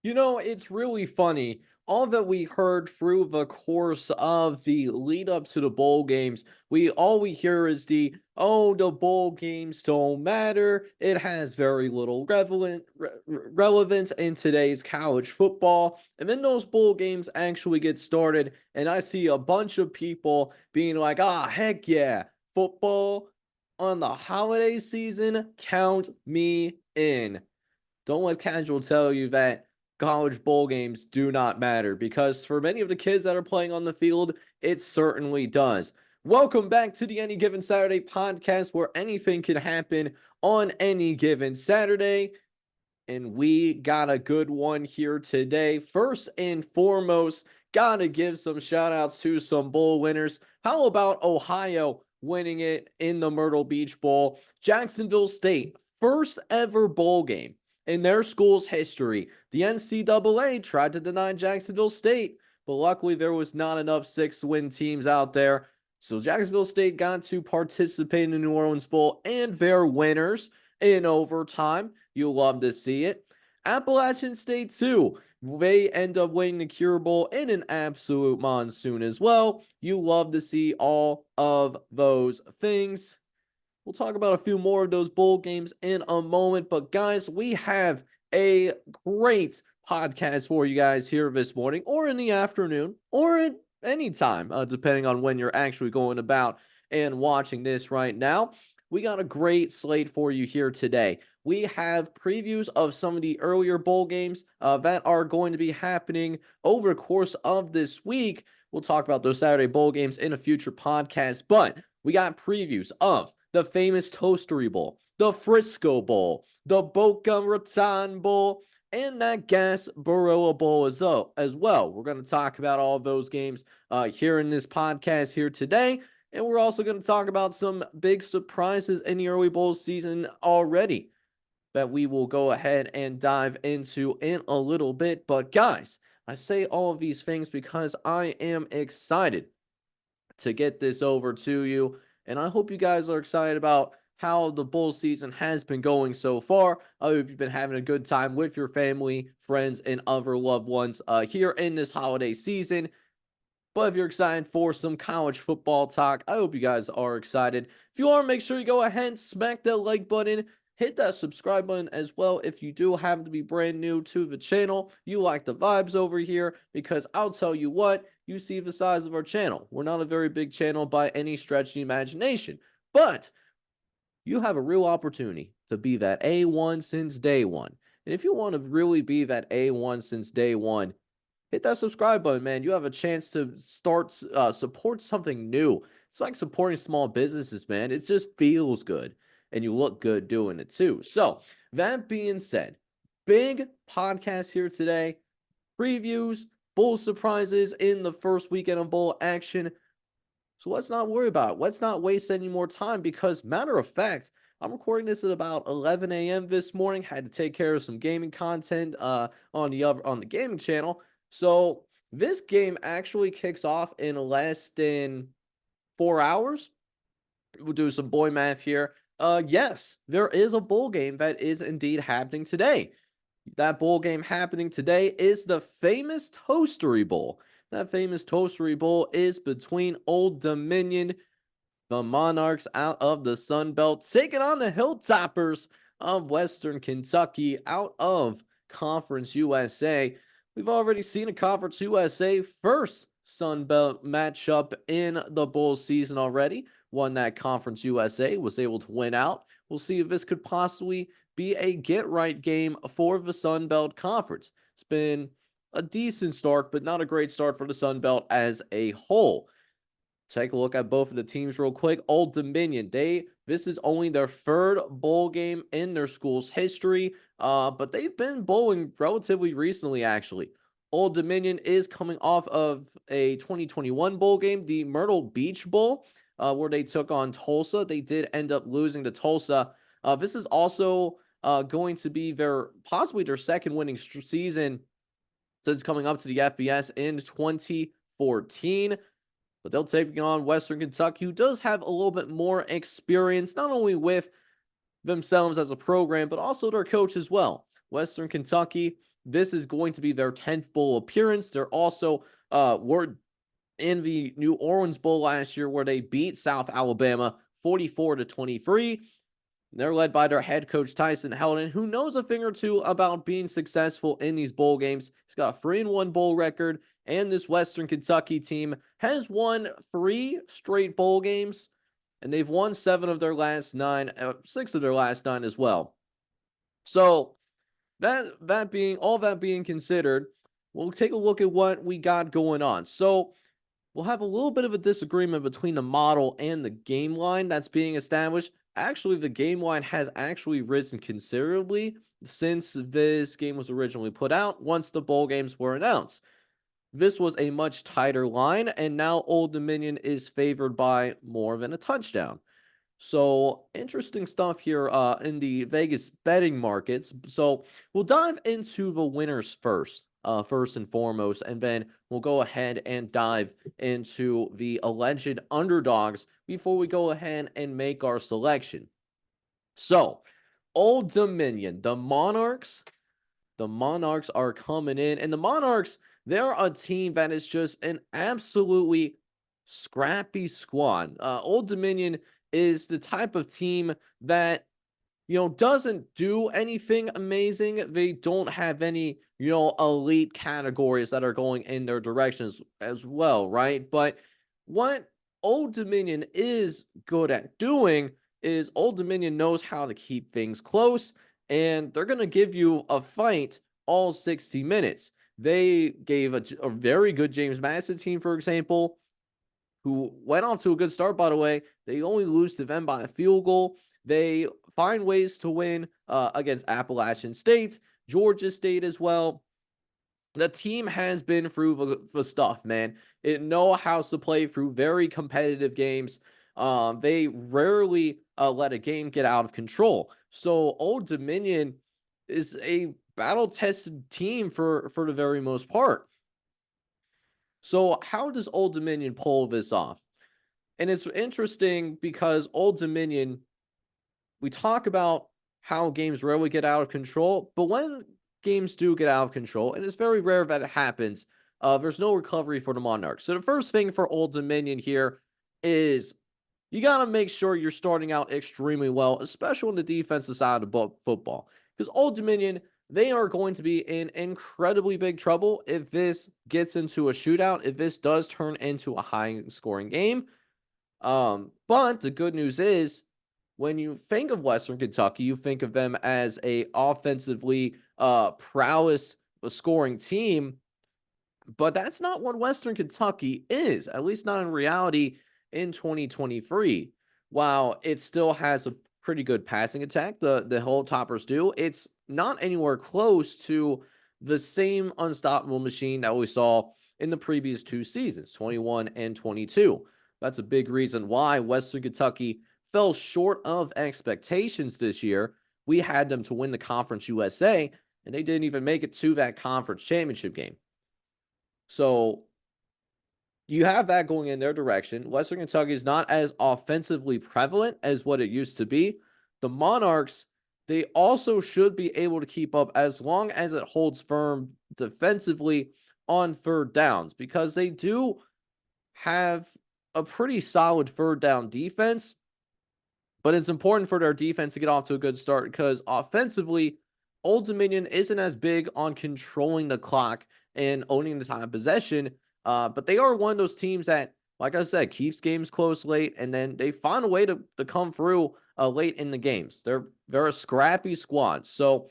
It's really funny. All that we heard through the course of the lead up to the bowl games, we hear is the bowl games don't matter. It has very little relevance in today's college football. And then those bowl games actually get started, and I see a bunch of people being like, heck yeah, football on the holiday season, count me in. Don't let casual tell you that college bowl games do not matter, because for many of the kids that are playing on the field, it certainly does. Welcome back to the Any Given Saturday podcast, where anything can happen on any given Saturday. And we got a good one here today. First and foremost, gotta give some shout outs to some bowl winners. How about Ohio winning it in the Myrtle Beach Bowl? Jacksonville State, first ever bowl game in their school's history. The NCAA tried to deny Jacksonville State, but luckily there was not enough 6-win teams out there. So Jacksonville State got to participate in the New Orleans Bowl, and their winners in overtime. You'll love to see it. Appalachian State, too. They end up winning the Cure Bowl in an absolute monsoon as well. You love to see all of those things. We'll talk about a few more of those bowl games in a moment. But, guys, we have a great podcast for you guys here this morning, or in the afternoon, or at any time, depending on when you're actually going about and watching this right now. We got a great slate for you here today. We have previews of some of the earlier bowl games that are going to be happening over the course of this week. We'll talk about those Saturday bowl games in a future podcast, but we got previews of the famous Toastery Bowl, the Frisco Bowl, the Boca Raton Bowl, and that Gasperilla Bowl as well. We're going to talk about all of those games here in this podcast here today. And we're also going to talk about some big surprises in the early bowl season already that we will go ahead and dive into in a little bit. But guys, I say all of these things because I am excited to get this over to you. And I hope you guys are excited about how the bowl season has been going so far. I hope you've been having a good time with your family, friends, and other loved ones here in this holiday season. But if you're excited for some college football talk, I hope you guys are excited. If you are, make sure you go ahead and smack that like button. Hit that subscribe button as well if you do happen to be brand new to the channel. You like the vibes over here, because I'll tell you what, you see the size of our channel. We're not a very big channel by any stretch of the imagination, but you have a real opportunity to be that A1 since day one. And if you want to really be that A1 since day one, hit that subscribe button, man. You have a chance to support something new. It's like supporting small businesses, man. It just feels good, and you look good doing it too. So that being said, big podcast here today. Previews, bowl surprises in the first weekend of bowl action. So let's not worry about it. Let's not waste any more time, because matter of fact, I'm recording this at about 11 a.m. this morning. Had to take care of some gaming content on the gaming channel. So this game actually kicks off in less than 4 hours. We'll do some boy math here. Yes, there is a bowl game that is indeed happening today. That bowl game happening today is the famous Toastery Bowl. That famous Toastery Bowl is between Old Dominion, the Monarchs out of the Sun Belt, taking on the Hilltoppers of Western Kentucky out of Conference USA. We've already seen a Conference USA first Sun Belt matchup in the bowl season already. One that Conference USA was able to win out. We'll see if this could possibly be a get-right game for the Sun Belt Conference. It's been a decent start, but not a great start for the Sun Belt as a whole. Take a look at both of the teams real quick. Old Dominion, this is only their third bowl game in their school's history, but they've been bowling relatively recently, actually. Old Dominion is coming off of a 2021 bowl game, the Myrtle Beach Bowl, where they took on Tulsa. They did end up losing to Tulsa. This is also going to be possibly their second winning season since coming up to the FBS in 2014. But they'll take on Western Kentucky, who does have a little bit more experience, not only with themselves as a program, but also their coach as well. Western Kentucky, this is going to be their 10th bowl appearance. They're also were in the New Orleans Bowl last year where they beat South Alabama 44-23. They're led by their head coach, Tyson Helton, who knows a thing or two about being successful in these bowl games. He's got a 3-1 bowl record, and this Western Kentucky team has won 3 straight bowl games, and they've won 7 of their last 9, 6 of their last 9 as well. So that being considered, we'll take a look at what we got going on. So we'll have a little bit of a disagreement between the model and the game line that's being established. Actually, the game line has actually risen considerably since this game was originally put out once the bowl games were announced. This was a much tighter line, and now Old Dominion is favored by more than a touchdown. So interesting stuff here in the Vegas betting markets. So we'll dive into the winners first and foremost, and then we'll go ahead and dive into the alleged underdogs before we go ahead and make our selection. So, Old Dominion, the Monarchs are coming in, and the Monarchs, they're a team that is just an absolutely scrappy squad. Old Dominion is the type of team that doesn't do anything amazing. They don't have any, elite categories that are going in their directions as well, right? But what Old Dominion is good at doing is Old Dominion knows how to keep things close, and they're going to give you a fight all 60 minutes. They gave a very good James Madison team, for example, who went off to a good start, by the way. They only lose to them by a field goal. They find ways to win against Appalachian State, Georgia State as well. The team has been through the stuff, man. It knows how to play through very competitive games. They rarely let a game get out of control. So Old Dominion is a battle-tested team for the very most part. So how does Old Dominion pull this off? And it's interesting because Old Dominion, we talk about how games rarely get out of control, but when games do get out of control, and it's very rare that it happens, there's no recovery for the Monarchs. So the first thing for Old Dominion here is you got to make sure you're starting out extremely well, especially on the defensive side of football. Because Old Dominion, they are going to be in incredibly big trouble if this gets into a shootout, if this does turn into a high scoring game. But the good news is, when you think of Western Kentucky, you think of them as a offensively prowess scoring team, but that's not what Western Kentucky is, at least not in reality in 2023. While it still has a pretty good passing attack, the Hilltoppers do, it's not anywhere close to the same unstoppable machine that we saw in the previous 2 seasons, 21 and 22. That's a big reason why Western Kentucky fell short of expectations this year. We had them to win the Conference USA, and they didn't even make it to that conference championship game. So you have that going in their direction. Western Kentucky is not as offensively prevalent as what it used to be. The Monarchs, they also should be able to keep up as long as it holds firm defensively on third downs, because they do have a pretty solid third down defense. But it's important for their defense to get off to a good start, because offensively, Old Dominion isn't as big on controlling the clock and owning the time of possession. But they are one of those teams that, like I said, keeps games close late, and then they find a way to come through late in the games. They're a scrappy squad. So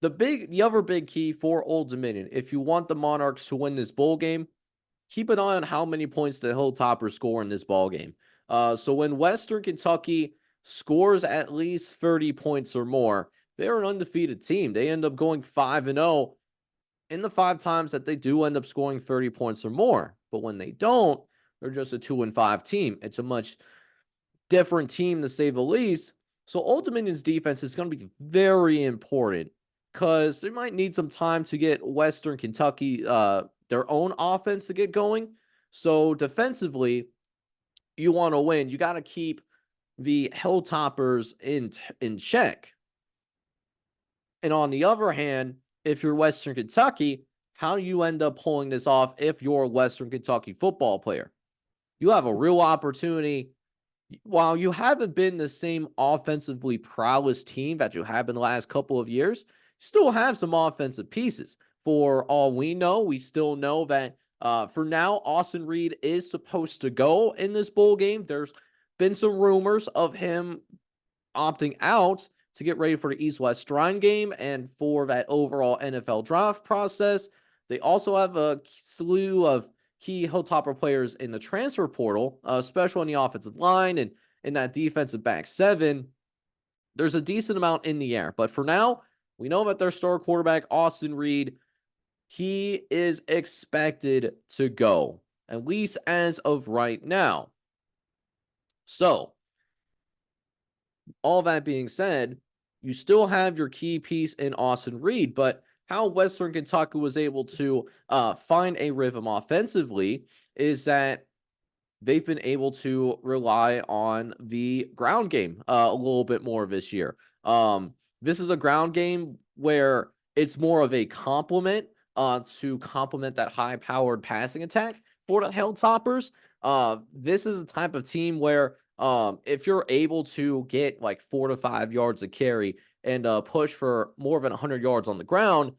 the other big key for Old Dominion, if you want the Monarchs to win this bowl game, keep an eye on how many points the Hilltoppers score in this ball game. So when Western Kentucky scores at least 30 points or more, they're an undefeated team. They end up going 5-0 in the 5 times that they do end up scoring 30 points or more. But when they don't, they're just a 2-5 team. It's a much different team, to say the least. So Old Dominion's defense is going to be very important, because they might need some time to get Western Kentucky their own offense to get going. So defensively, you want to win, you got to keep the Hilltoppers in check. And on the other hand, if you're Western Kentucky, how do you end up pulling this off if you're a Western Kentucky football player? You have a real opportunity. While you haven't been the same offensively prowess team that you have in the last couple of years, you still have some offensive pieces. For all we know, we still know that for now, Austin Reed is supposed to go in this bowl game. There's been some rumors of him opting out to get ready for the East-West Shrine game and for that overall NFL draft process. They also have a slew of key Hilltopper players in the transfer portal, especially on the offensive line and in that defensive back seven. There's a decent amount in the air, but for now, we know that their star quarterback, Austin Reed, he is expected to go, at least as of right now. So, all that being said, you still have your key piece in Austin Reed, but how Western Kentucky was able to find a rhythm offensively is that they've been able to rely on the ground game a little bit more this year. This is a ground game where it's more of a complement to complement that high-powered passing attack for the Hilltoppers. This is a type of team where if you're able to get like 4 to 5 yards a carry and push for more than 100 yards on the ground,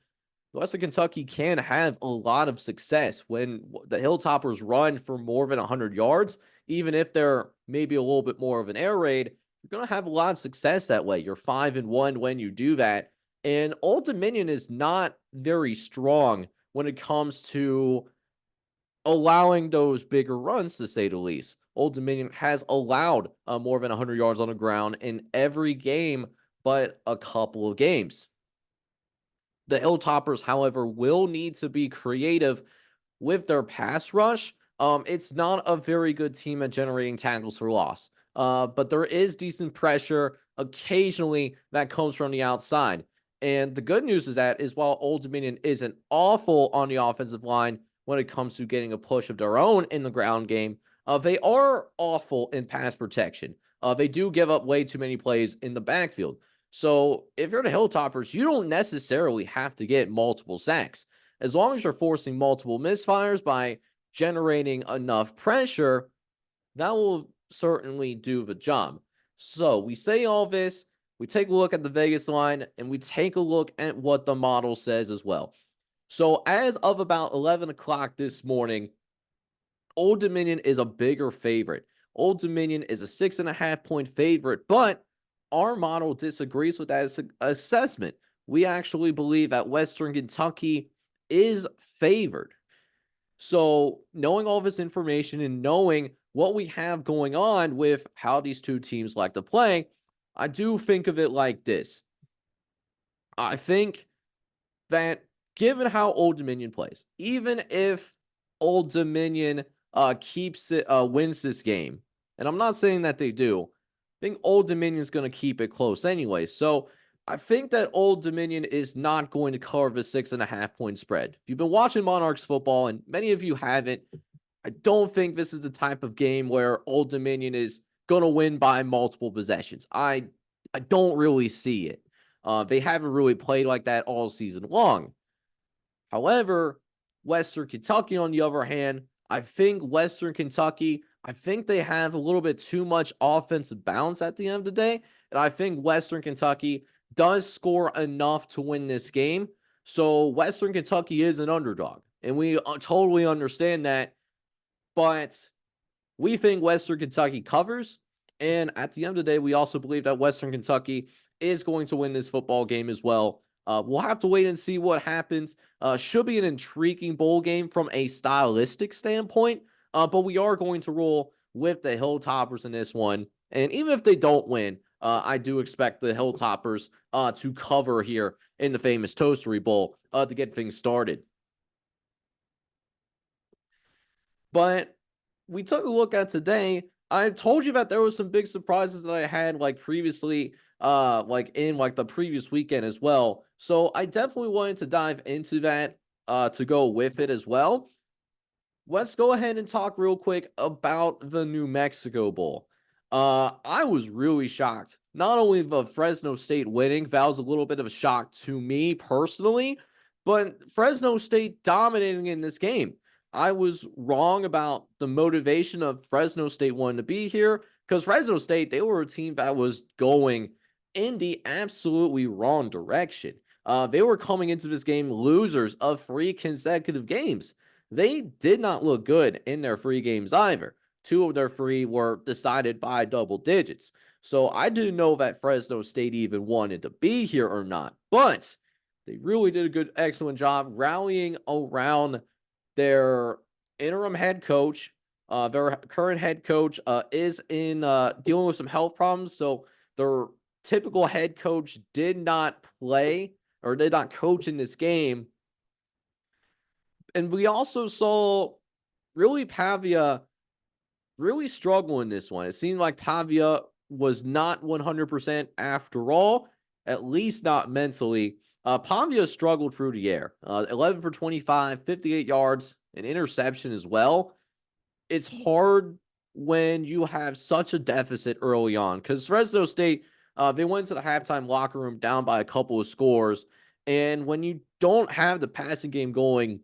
Western Kentucky can have a lot of success when the Hilltoppers run for more than 100 yards. Even if they're maybe a little bit more of an air raid, you're going to have a lot of success that way. You're 5-1 when you do that. And Old Dominion is not very strong when it comes to allowing those bigger runs, to say the least. Old Dominion has allowed more than 100 yards on the ground in every game but a couple of games. The Hilltoppers, however, will need to be creative with their pass rush. It's not a very good team at generating tackles for loss, but there is decent pressure occasionally that comes from the outside. And the good news is that is while Old Dominion isn't awful on the offensive line when it comes to getting a push of their own in the ground game, they are awful in pass protection. They do give up way too many plays in the backfield. So if you're the Hilltoppers, you don't necessarily have to get multiple sacks. As long as you're forcing multiple misfires by generating enough pressure, that will certainly do the job. So we say all this, we take a look at the Vegas line, and we take a look at what the model says as well. So as of about 11 o'clock this morning, Old Dominion is a bigger favorite. Old Dominion is a 6.5-point favorite, but our model disagrees with that assessment. We actually believe that Western Kentucky is favored. So, knowing all this information and knowing what we have going on with how these two teams like to play, I do think of it like this. I think that given how Old Dominion plays, even if Old Dominion keeps it wins this game, and I'm not saying that they do, I think Old Dominion's going to keep it close anyway. So I think that Old Dominion is not going to cover the 6.5-point spread. If you've been watching Monarchs football, and many of you haven't, I don't think this is the type of game where Old Dominion is going to win by multiple possessions. I don't really see it. They haven't really played like that all season long. However, Western Kentucky, on the other hand, I think they have a little bit too much offensive balance at the end of the day. And I think Western Kentucky does score enough to win this game. So Western Kentucky is an underdog. And we totally understand that. But we think Western Kentucky covers. And at the end of the day, we also believe that Western Kentucky is going to win this football game as well. We'll have to wait and see what happens. Should be an intriguing bowl game from a stylistic standpoint, but we are going to roll with the Hilltoppers in this one. And even if they don't win, I do expect the Hilltoppers to cover here in the famous Toastery Bowl to get things started. But we took a look at today. I told you that there was some big surprises that I had like previously, like in like the previous weekend as well. So I definitely wanted to dive into that to go with it as well. Let's go ahead and talk real quick about the New Mexico Bowl. I was really shocked. Not only the Fresno State winning, that was a little bit of a shock to me personally, but Fresno State dominating in this game. I was wrong about the motivation of Fresno State wanting to be here because Fresno State, they were a team that was going in the absolutely wrong direction. They were coming into this game losers of 3 consecutive games. They did not look good in their 3 games either. 2 of their 3 were decided by double digits. So I didn't know that Fresno State even wanted to be here or not. But they really did a excellent job rallying around their interim head coach. Their current head coach is in dealing with some health problems. So their typical head coach did not play or did not coach in this game. And we also saw really Pavia really struggle in this one. It seemed like Pavia was not 100% after all, at least not mentally. Pavia struggled through the air. 11 for 25, 58 yards, an interception as well. It's hard when you have such a deficit early on because Fresno State, they went to the halftime locker room down by a couple of scores. And when you don't have the passing game going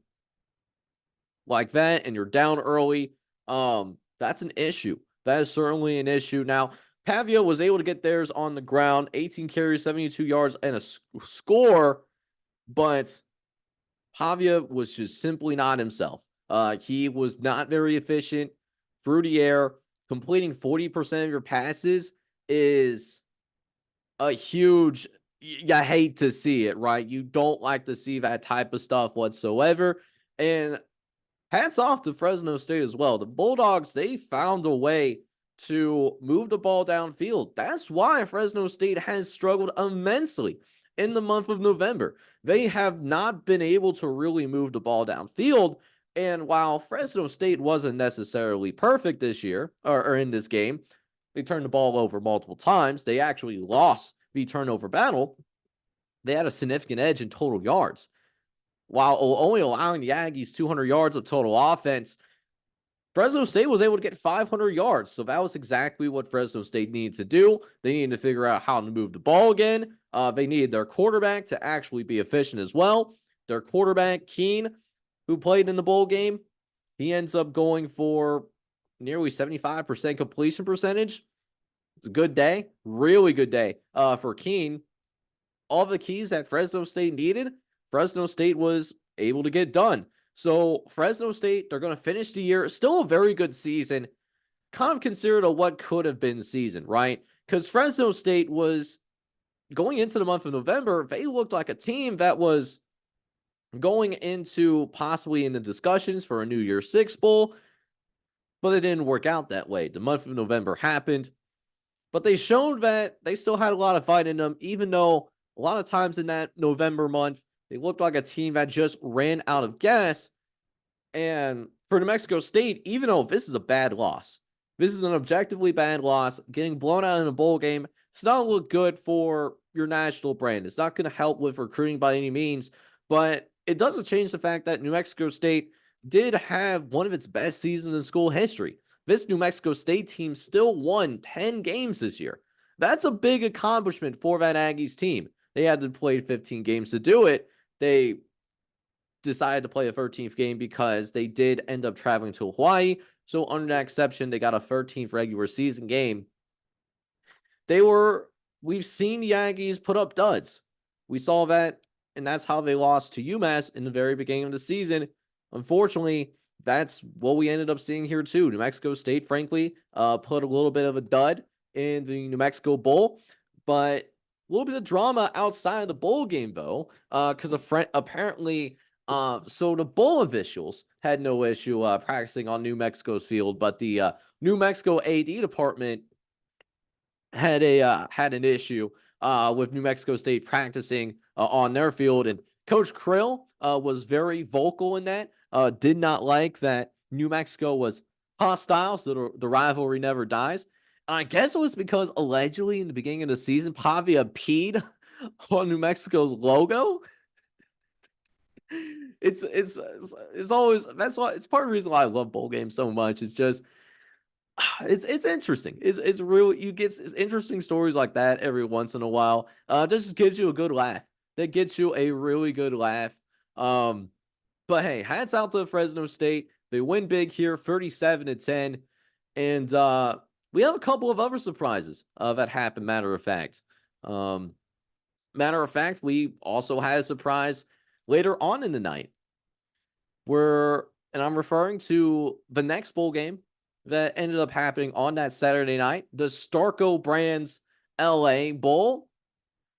like that and you're down early, that's an issue. That is certainly an issue. Now, Pavia was able to get theirs on the ground, 18 carries, 72 yards, and a score, but Pavia was just simply not himself. He was not very efficient through the air. Completing 40% of your passes is a huge, you hate to see it, right? You don't like to see that type of stuff whatsoever. And hats off to Fresno State as well. The Bulldogs, they found a way to move the ball downfield. That's why Fresno State has struggled immensely in the month of November. They have not been able to really move the ball downfield. And while Fresno State wasn't necessarily perfect this year or in this game, they turned the ball over multiple times. They actually lost the turnover battle. They had a significant edge in total yards while only allowing the Aggies 200 yards of total offense. Fresno State was able to get 500 yards. So that was exactly what Fresno State needed to do. They needed to figure out how to move the ball again. They needed their quarterback to actually be efficient as well. Their quarterback, Keen, who played in the bowl game, he ends up going for nearly 75% completion percentage. It's a good day, really good day for Keen. All the keys that Fresno State needed, Fresno State was able to get done. So Fresno State, they're going to finish the year. Still a very good season. Kind of considered a what could have been season, right? Because Fresno State was going into the month of November, they looked like a team that was going into possibly in the discussions for a New Year's Six Bowl, but it didn't work out that way. The month of November happened, but they showed that they still had a lot of fight in them, even though a lot of times in that November month, they looked like a team that just ran out of gas. And for New Mexico State, even though this is a bad loss, this is an objectively bad loss, getting blown out in a bowl game, it's not look good for your national brand. It's not going to help with recruiting by any means, but it doesn't change the fact that New Mexico State did have one of its best seasons in school history. This New Mexico State team still won 10 games this year. That's a big accomplishment for that Aggies team. They had to play 15 games to do it. They decided to play a 13th game because they did end up traveling to Hawaii. So under that exception, they got a 13th regular season game. We've seen the Aggies put up duds. We saw that, and that's how they lost to UMass in the very beginning of the season. Unfortunately, that's what we ended up seeing here too. New Mexico State, frankly, put a little bit of a dud in the New Mexico Bowl, but a little bit of drama outside of the bowl game, though, because apparently, so the bowl officials had no issue practicing on New Mexico's field, but the New Mexico AD department had an issue with New Mexico State practicing on their field, and Coach Krill was very vocal in that. Did not like that New Mexico was hostile, so the rivalry never dies. I guess it was because allegedly in the beginning of the season, Pavia peed on New Mexico's logo. It's always, that's why it's part of the reason why I love bowl games so much. It's just it's interesting. It's real. You get interesting stories like that every once in a while. That just gives you a good laugh. That gets you a really good laugh. But hey, hats out to Fresno State. They win big here, 37-10. And we have a couple of other surprises that happened, Um, matter of fact, we also had a surprise later on in the night where, and I'm referring to the next bowl game that ended up happening on that Saturday night, the Starco Brands LA Bowl.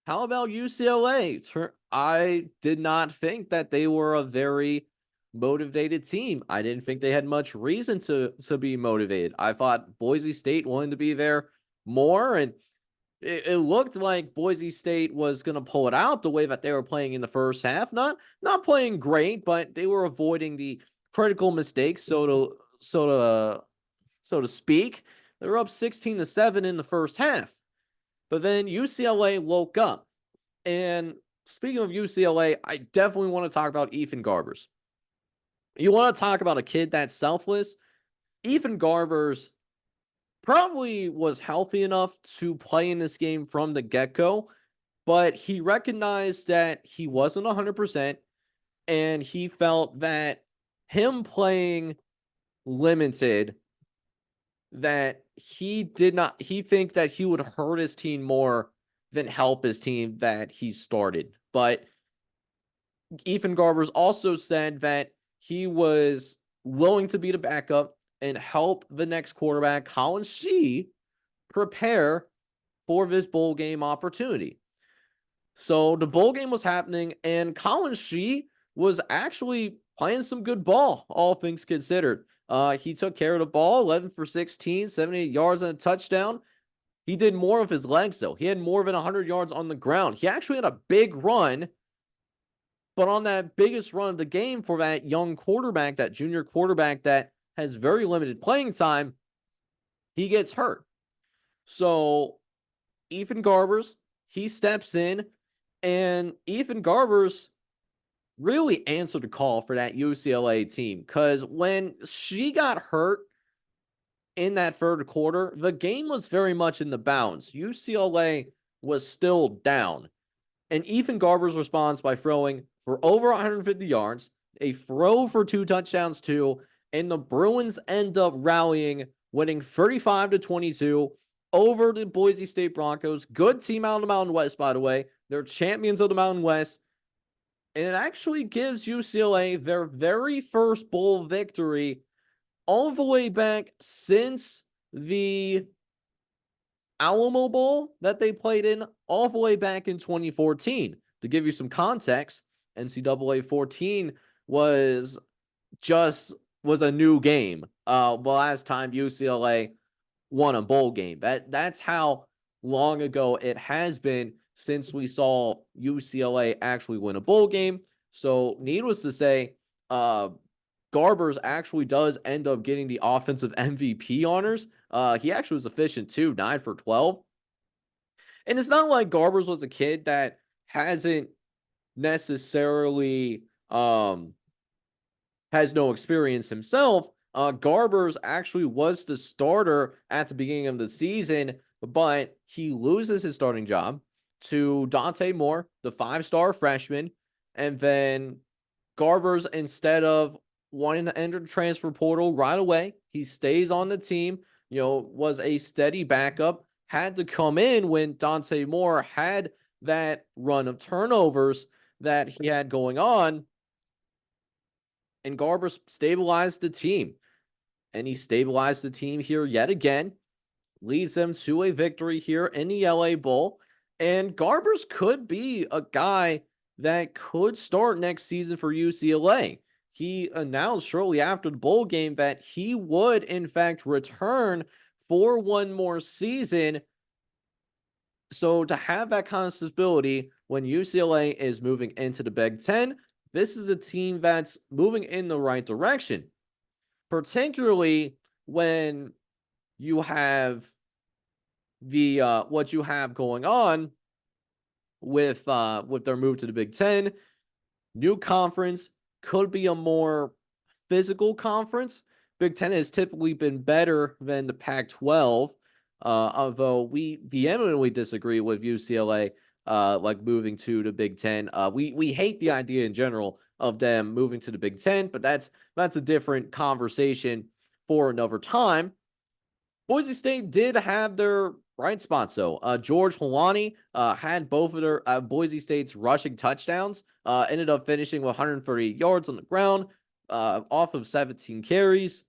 How about UCLA? I did not think that they were a very motivated team. I didn't think they had much reason to be motivated. I thought Boise State wanted to be there more, and it looked like Boise State was going to pull it out the way that they were playing in the first half. Not playing great, but they were avoiding the critical mistakes, so to speak. They were up 16-7 in the first half. But then UCLA woke up. And speaking of UCLA, I definitely want to talk about Ethan Garbers. You want to talk about a kid that's selfless? Ethan Garbers probably was healthy enough to play in this game from the get-go, but he recognized that he wasn't 100%, and he felt that him playing limited, that he think that he would hurt his team more than help his team that he started. But Ethan Garbers also said that he was willing to be the backup and help the next quarterback, Colin Shee, prepare for this bowl game opportunity. So the bowl game was happening, and Colin Shee was actually playing some good ball, all things considered. He took care of the ball, 11 for 16, 78 yards and a touchdown. He did more of his legs, though. He had more than 100 yards on the ground. He actually had a big run, but on that biggest run of the game for that young quarterback, that junior quarterback that has very limited playing time, he gets hurt. So Ethan Garbers, he steps in, and Ethan Garbers really answered the call for that UCLA team, because when she got hurt in that third quarter, the game was very much in the bounds. UCLA was still down. And Ethan Garbers responds by throwing for over 150 yards, a throw for 2 touchdowns too, and the Bruins end up rallying, winning 35-22 over the Boise State Broncos. Good team out of the Mountain West, by the way. They're champions of the Mountain West. And it actually gives UCLA their very first bowl victory all the way back since the Alamo Bowl that they played in all the way back in 2014. To give you some context, NCAA 14 was a new game. The last time UCLA won a bowl game. That's how long ago it has been since we saw UCLA actually win a bowl game. So needless to say, Garbers actually does end up getting the offensive MVP honors. He actually was efficient too, 9 for 12. And it's not like Garbers was a kid that hasn't necessarily has no experience himself. Garbers actually was the starter at the beginning of the season, but he loses his starting job to Dante Moore, the 5-star freshman. And then Garbers, instead of wanting to enter the transfer portal right away, he stays on the team, was a steady backup, had to come in when Dante Moore had that run of turnovers that he had going on. And Garbers stabilized the team. And he stabilized the team here yet again, leads them to a victory here in the LA Bowl. And Garbers could be a guy that could start next season for UCLA. He announced shortly after the bowl game that he would, in fact, return for one more season. So to have that kind of stability when UCLA is moving into the Big Ten, this is a team that's moving in the right direction, particularly when you have the what you have going on with their move to the Big Ten. New conference, could be a more physical conference. Big Ten has typically been better than the Pac-12, although we vehemently disagree with UCLA like moving to the Big Ten. We hate the idea in general of them moving to the Big Ten, but that's a different conversation for another time. Boise State did have their bright spots, though. George Holani had both of their Boise State's rushing touchdowns. Ended up finishing with 130 yards on the ground off of 17 carries.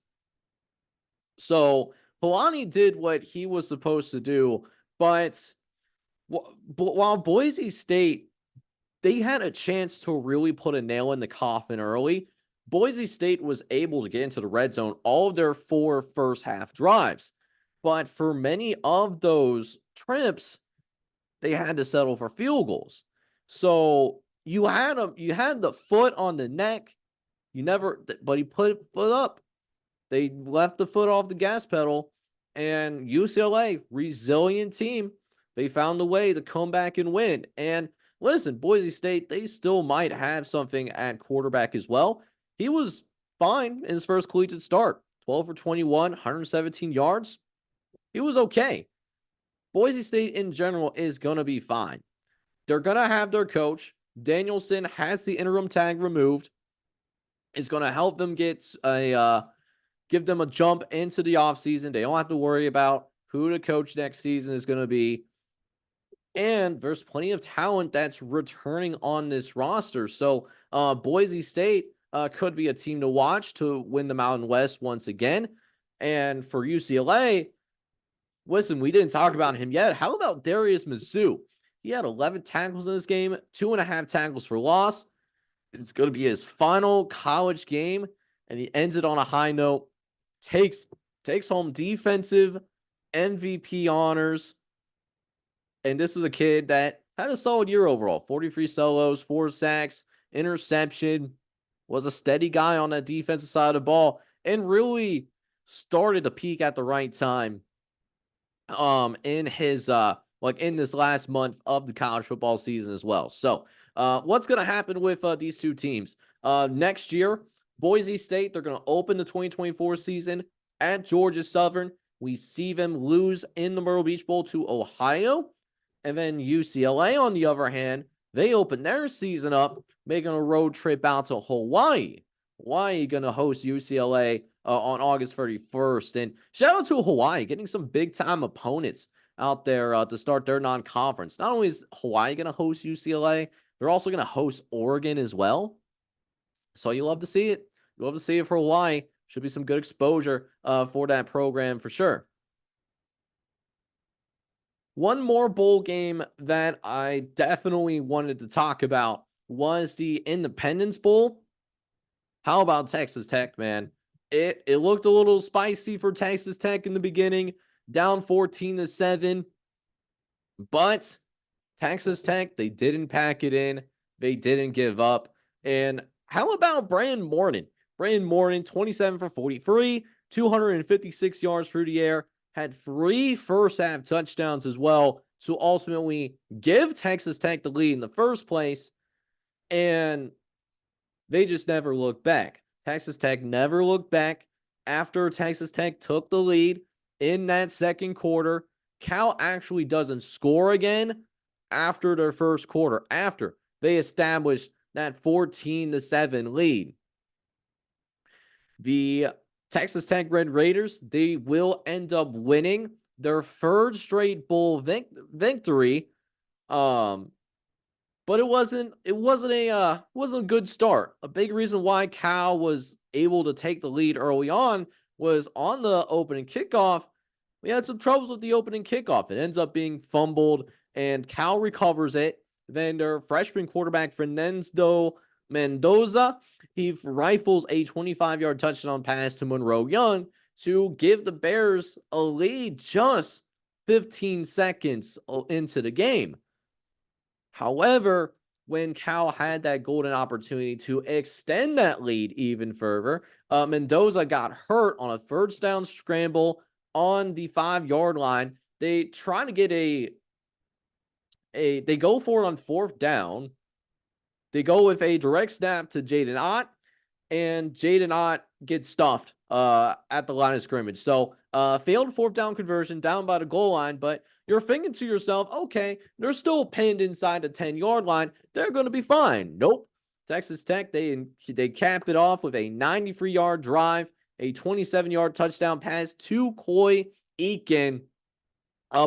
So Holani did what he was supposed to do, but while Boise State, they had a chance to really put a nail in the coffin early, Boise State was able to get into the red zone all of their 4 first half drives. But for many of those trips, they had to settle for field goals. So you had the foot on the neck. But he put foot up. They left the foot off the gas pedal, and UCLA, resilient team, they found a way to come back and win. And listen, Boise State, they still might have something at quarterback as well. He was fine in his first collegiate start. 12 for 21, 117 yards. He was okay. Boise State in general is going to be fine. They're going to have their coach. Danielson has the interim tag removed. It's going to help them give them a jump into the offseason. They don't have to worry about who the coach next season is going to be. And there's plenty of talent that's returning on this roster. So Boise State could be a team to watch to win the Mountain West once again. And for UCLA, listen, we didn't talk about him yet. How about Darius Mizzou? He had 11 tackles in this game, 2.5 tackles for loss. It's going to be his final college game, and he ends it on a high note. Takes home defensive MVP honors. And this is a kid that had a solid year overall. 43 solos, 4 sacks, interception. Was a steady guy on that defensive side of the ball and really started to peak at the right time in his in this last month of the college football season as well. So what's going to happen with these two teams? Next year, Boise State, they're going to open the 2024 season at Georgia Southern. We see them lose in the Myrtle Beach Bowl to Ohio. And then UCLA, on the other hand, they open their season up, making a road trip out to Hawaii. Hawaii going to host UCLA on August 31st. And shout out to Hawaii, getting some big-time opponents out there to start their non-conference. Not only is Hawaii going to host UCLA, they're also going to host Oregon as well. So you love to see it. You love to see it for Hawaii. Should be some good exposure for that program for sure. One more bowl game that I definitely wanted to talk about was the Independence Bowl. How about Texas Tech, man? It looked a little spicy for Texas Tech in the beginning, down 14-7. But Texas Tech, they didn't pack it in. They didn't give up. And how about Brandon Morton? Brandon Morton, 27 for 43, 256 yards through the air, had 3 first-half touchdowns as well to ultimately give Texas Tech the lead in the first place, and they just never looked back. Texas Tech never looked back after Texas Tech took the lead in that second quarter. Cal actually doesn't score again after their first quarter, after they established that 14-7 lead. The Texas Tech Red Raiders, they will end up winning their 3rd straight bowl victory. But it wasn't a good start. A big reason why Cal was able to take the lead early on was on the opening kickoff. We had some troubles with the opening kickoff. It ends up being fumbled, and Cal recovers it. Then their freshman quarterback, Fernando Mendoza, he rifles a 25-yard touchdown pass to Monroe Young to give the Bears a lead just 15 seconds into the game. However, when Cal had that golden opportunity to extend that lead even further, Mendoza got hurt on a first down scramble on the 5-yard line. They try to get they go for it on 4th down. They go with a direct snap to Jaden Ott, and Jaden Ott gets stuffed at the line of scrimmage. So failed 4th down conversion down by the goal line, but you're thinking to yourself, okay, they're still pinned inside the 10-yard line. They're going to be fine. Nope. Texas Tech, they capped it off with a 93-yard drive, a 27-yard touchdown pass to Coy Eakin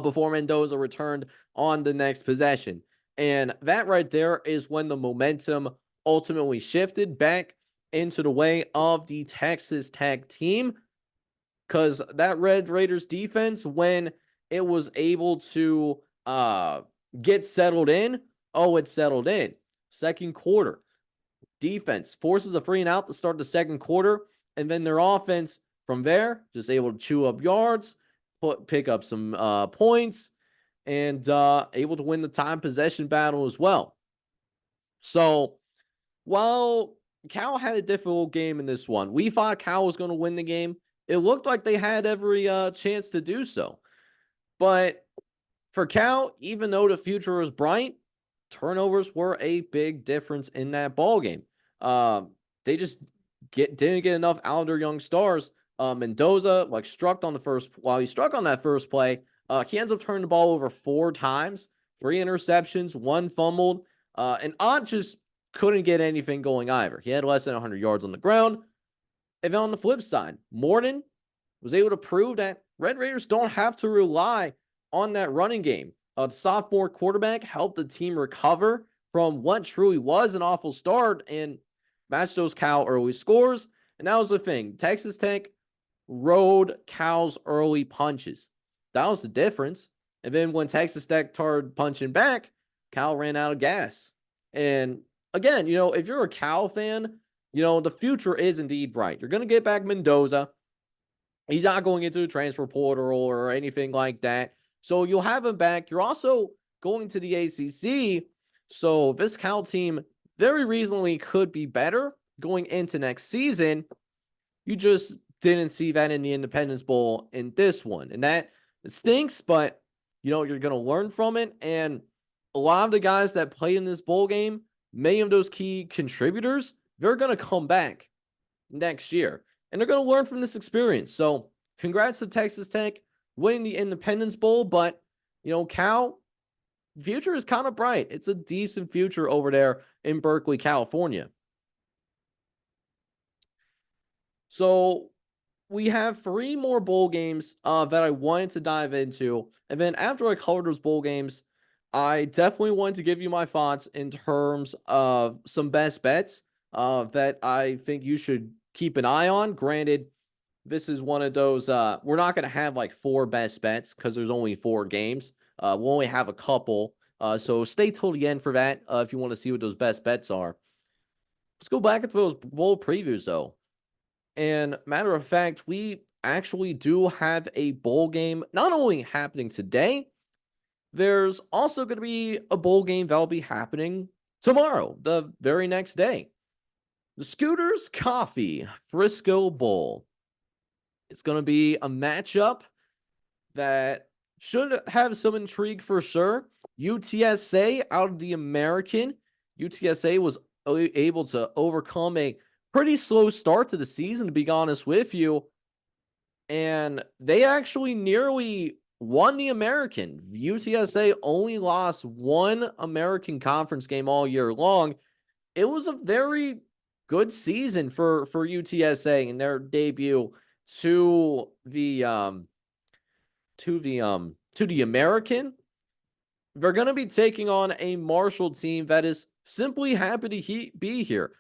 before Mendoza returned on the next possession. And that right there is when the momentum ultimately shifted back into the way of the Texas Tech team, because that Red Raiders defense, when it was able to get settled in, it settled in. Second quarter, defense forces a 3-and-out to start the second quarter, and then their offense from there just able to chew up yards, pick up some points, and able to win the time possession battle as well. So while Cal had a difficult game in this one, we thought Cal was going to win the game. It looked like they had every chance to do so. But for Cal, even though the future was bright, turnovers were a big difference in that ball game. They just didn't get enough out of their young stars. Mendoza struck on that first play, he ends up turning the ball over 4 times, 3 interceptions, 1 fumbled, and Ott just couldn't get anything going either. He had less than 100 yards on the ground. And then on the flip side, Morton was able to prove that Red Raiders don't have to rely on that running game. The sophomore quarterback helped the team recover from what truly was an awful start and matched those Cal early scores. And that was the thing. Texas Tech rode Cal's early punches. That was the difference. And then when Texas Tech started punching back, Cal ran out of gas. And again, if you're a Cal fan, the future is indeed bright. You're going to get back Mendoza. He's not going into the transfer portal or anything like that. So you'll have him back. You're also going to the ACC. So this Cal team very reasonably could be better going into next season. You just didn't see that in the Independence Bowl in this one. And that stinks, but you're going to learn from it. And a lot of the guys that played in this bowl game, many of those key contributors, they're going to come back next year. And they're going to learn from this experience. So congrats to Texas Tech winning the Independence Bowl. But, Cal, future is kind of bright. It's a decent future over there in Berkeley, California. So we have 3 more bowl games that I wanted to dive into. And then after I covered those bowl games, I definitely wanted to give you my thoughts in terms of some best bets that I think you should keep an eye on. Granted, this is one of those, we're not going to have 4 best bets because there's only 4 games. We'll only have a couple. So stay till the end for that if you want to see what those best bets are. Let's go back into those bowl previews, though. And matter of fact, we actually do have a bowl game not only happening today, there's also going to be a bowl game that'll be happening tomorrow, the very next day. The Scooters Coffee Frisco Bowl. It's going to be a matchup that should have some intrigue for sure. UTSA out of the American. UTSA was able to overcome a pretty slow start to the season, to be honest with you. And they actually nearly won the American. UTSA only lost 1 American Conference game all year long. It was a very good season for UTSA in their debut to the American. They're going to be taking on a Marshall team that is simply happy to be here.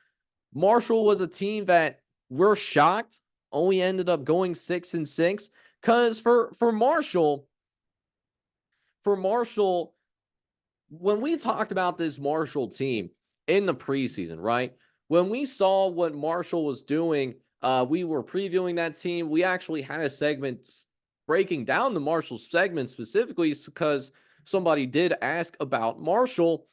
Marshall was a team that we're shocked only ended up going 6-6, because for Marshall, when we talked about this Marshall team in the preseason, right? When we saw what Marshall was doing, we were previewing that team. We actually had a segment breaking down the Marshall segment specifically because somebody did ask about Marshall.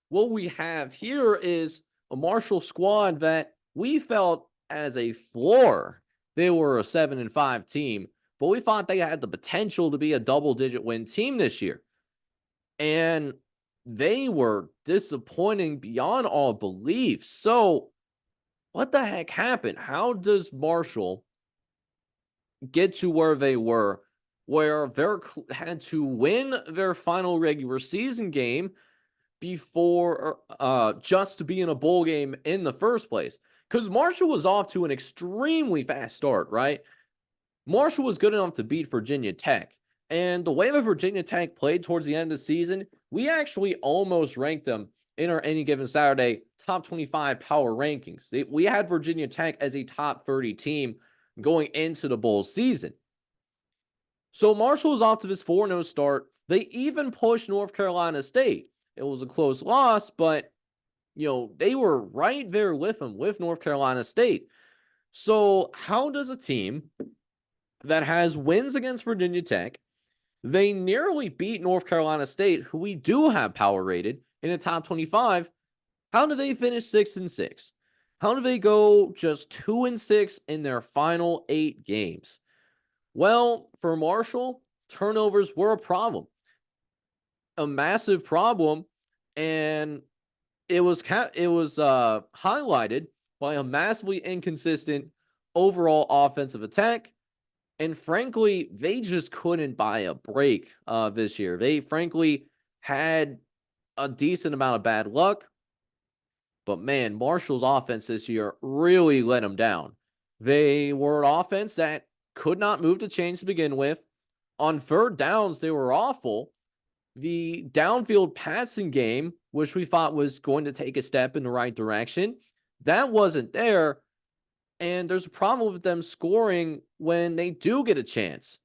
What we have here is a Marshall squad that we felt as a floor, they were a 7-5 team, but we thought they had the potential to be a double-digit win team this year. And they were disappointing beyond all belief. So what the heck happened? How does Marshall get to where they were, where they had to win their final regular season game, before just to be in a bowl game in the first place. Because Marshall was off to an extremely fast start, right? Marshall was good enough to beat Virginia Tech. And the way that Virginia Tech played towards the end of the season, we actually almost ranked them in our Any Given Saturday top 25 power rankings. We had Virginia Tech as a top 30 team going into the bowl season. So Marshall was off to this 4-0 start. They even pushed North Carolina State. It was a close loss, but they were right there with them, with North Carolina State. So how does a team that has wins against Virginia Tech, they nearly beat North Carolina State, who we do have power rated in the top 25, how do they finish 6-6? How do they go just 2-6 in their final 8 games? Well, for Marshall, turnovers were a problem, a massive problem, and it was highlighted by a massively inconsistent overall offensive attack. And frankly, they just couldn't buy a break this year. They frankly had a decent amount of bad luck. But man, Marshall's offense this year really let them down. They were an offense that could not move the chains to begin with. On third downs, they were awful. The downfield passing game, which we thought was going to take a step in the right direction, that wasn't there. And there's a problem with them scoring when they do get a chance.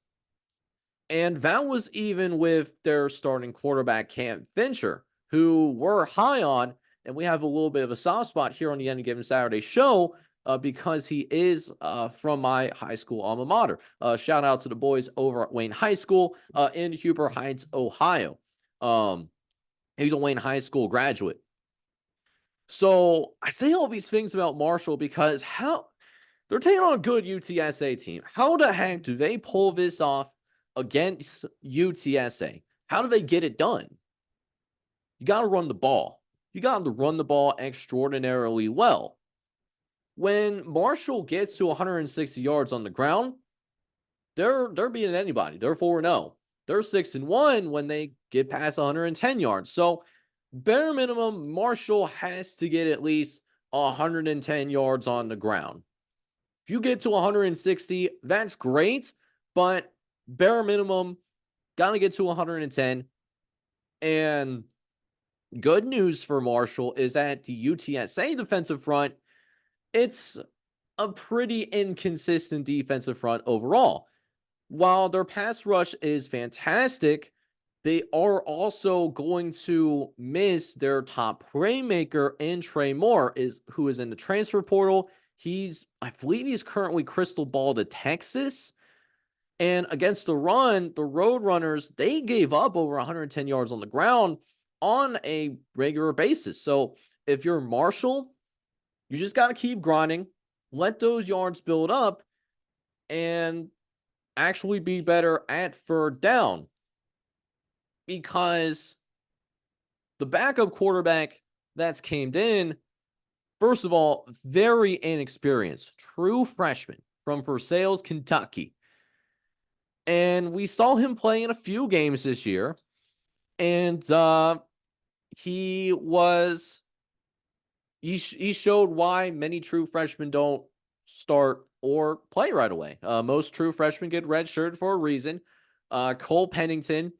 And that was even with their starting quarterback, Cam Fincher, who we're high on. And we have a little bit of a soft spot here on the Any Given Saturday show because he is from my high school alma mater. Shout out to the boys over at Wayne High School in Huber Heights, Ohio. He's a Wayne High School graduate. So I say all these things about Marshall because they're taking on a good UTSA team. How the heck do they pull this off against UTSA? How do they get it done? You got to run the ball. You got to run the ball extraordinarily well. When Marshall gets to 160 yards on the ground, they're beating anybody. They're 4-0. They're 6-1 when they get past 110 yards. So bare minimum, Marshall has to get at least 110 yards on the ground. If you get to 160, that's great, but bare minimum, got to get to 110. And good news for Marshall is that the UTSA defensive front, it's a pretty inconsistent defensive front overall. While their pass rush is fantastic, they are also going to miss their top playmaker in Trey Moore, who is in the transfer portal. I believe he's currently crystal ball to Texas. And against the run, the Roadrunners, they gave up over 110 yards on the ground on a regular basis. So if you're Marshall, you just got to keep grinding, let those yards build up, and actually be better at third down. Because the backup quarterback that's came in, first of all, very inexperienced, true freshman from Versailles, Kentucky. And we saw him play in a few games this year. And he showed why many true freshmen don't start or play right away. Most true freshmen get redshirted for a reason. Cole Pennington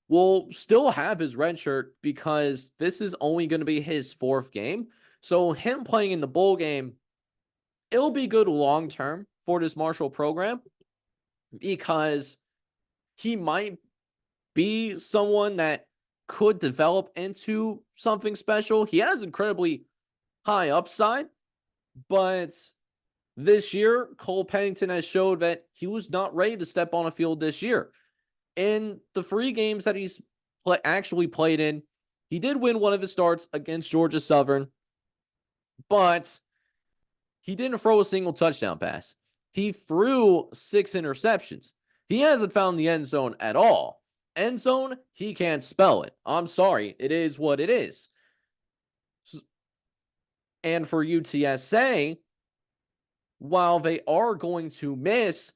will still have his red shirt because this is only going to be his 4th game. So him playing in the bowl game, it'll be good long term for this Marshall program because he might be someone that could develop into something special. He has incredibly high upside, but this year, Cole Pennington has showed that he was not ready to step on a field this year. In the 3 games that he's actually played in, he did win one of his starts against Georgia Southern, but he didn't throw a single touchdown pass. He threw 6 interceptions. He hasn't found the end zone at all. End zone, he can't spell it. I'm sorry. It is what it is. And for UTSA, while they are going to miss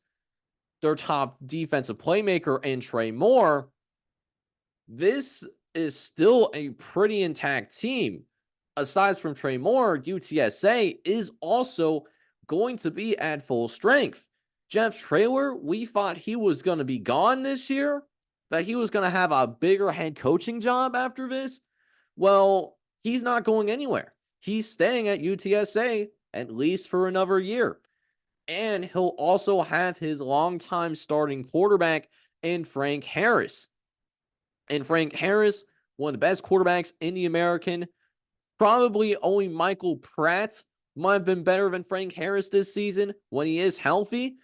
their top defensive playmaker in Trey Moore, this is still a pretty intact team. Aside from Trey Moore, UTSA is also going to be at full strength. Jeff Traylor, we thought he was going to be gone this year, that he was going to have a bigger head coaching job after this. Well, he's not going anywhere. He's staying at UTSA at least for another year. And he'll also have his longtime starting quarterback in Frank Harris. And Frank Harris, one of the best quarterbacks in the American. Probably only Michael Pratt might have been better than Frank Harris this season when he is healthy.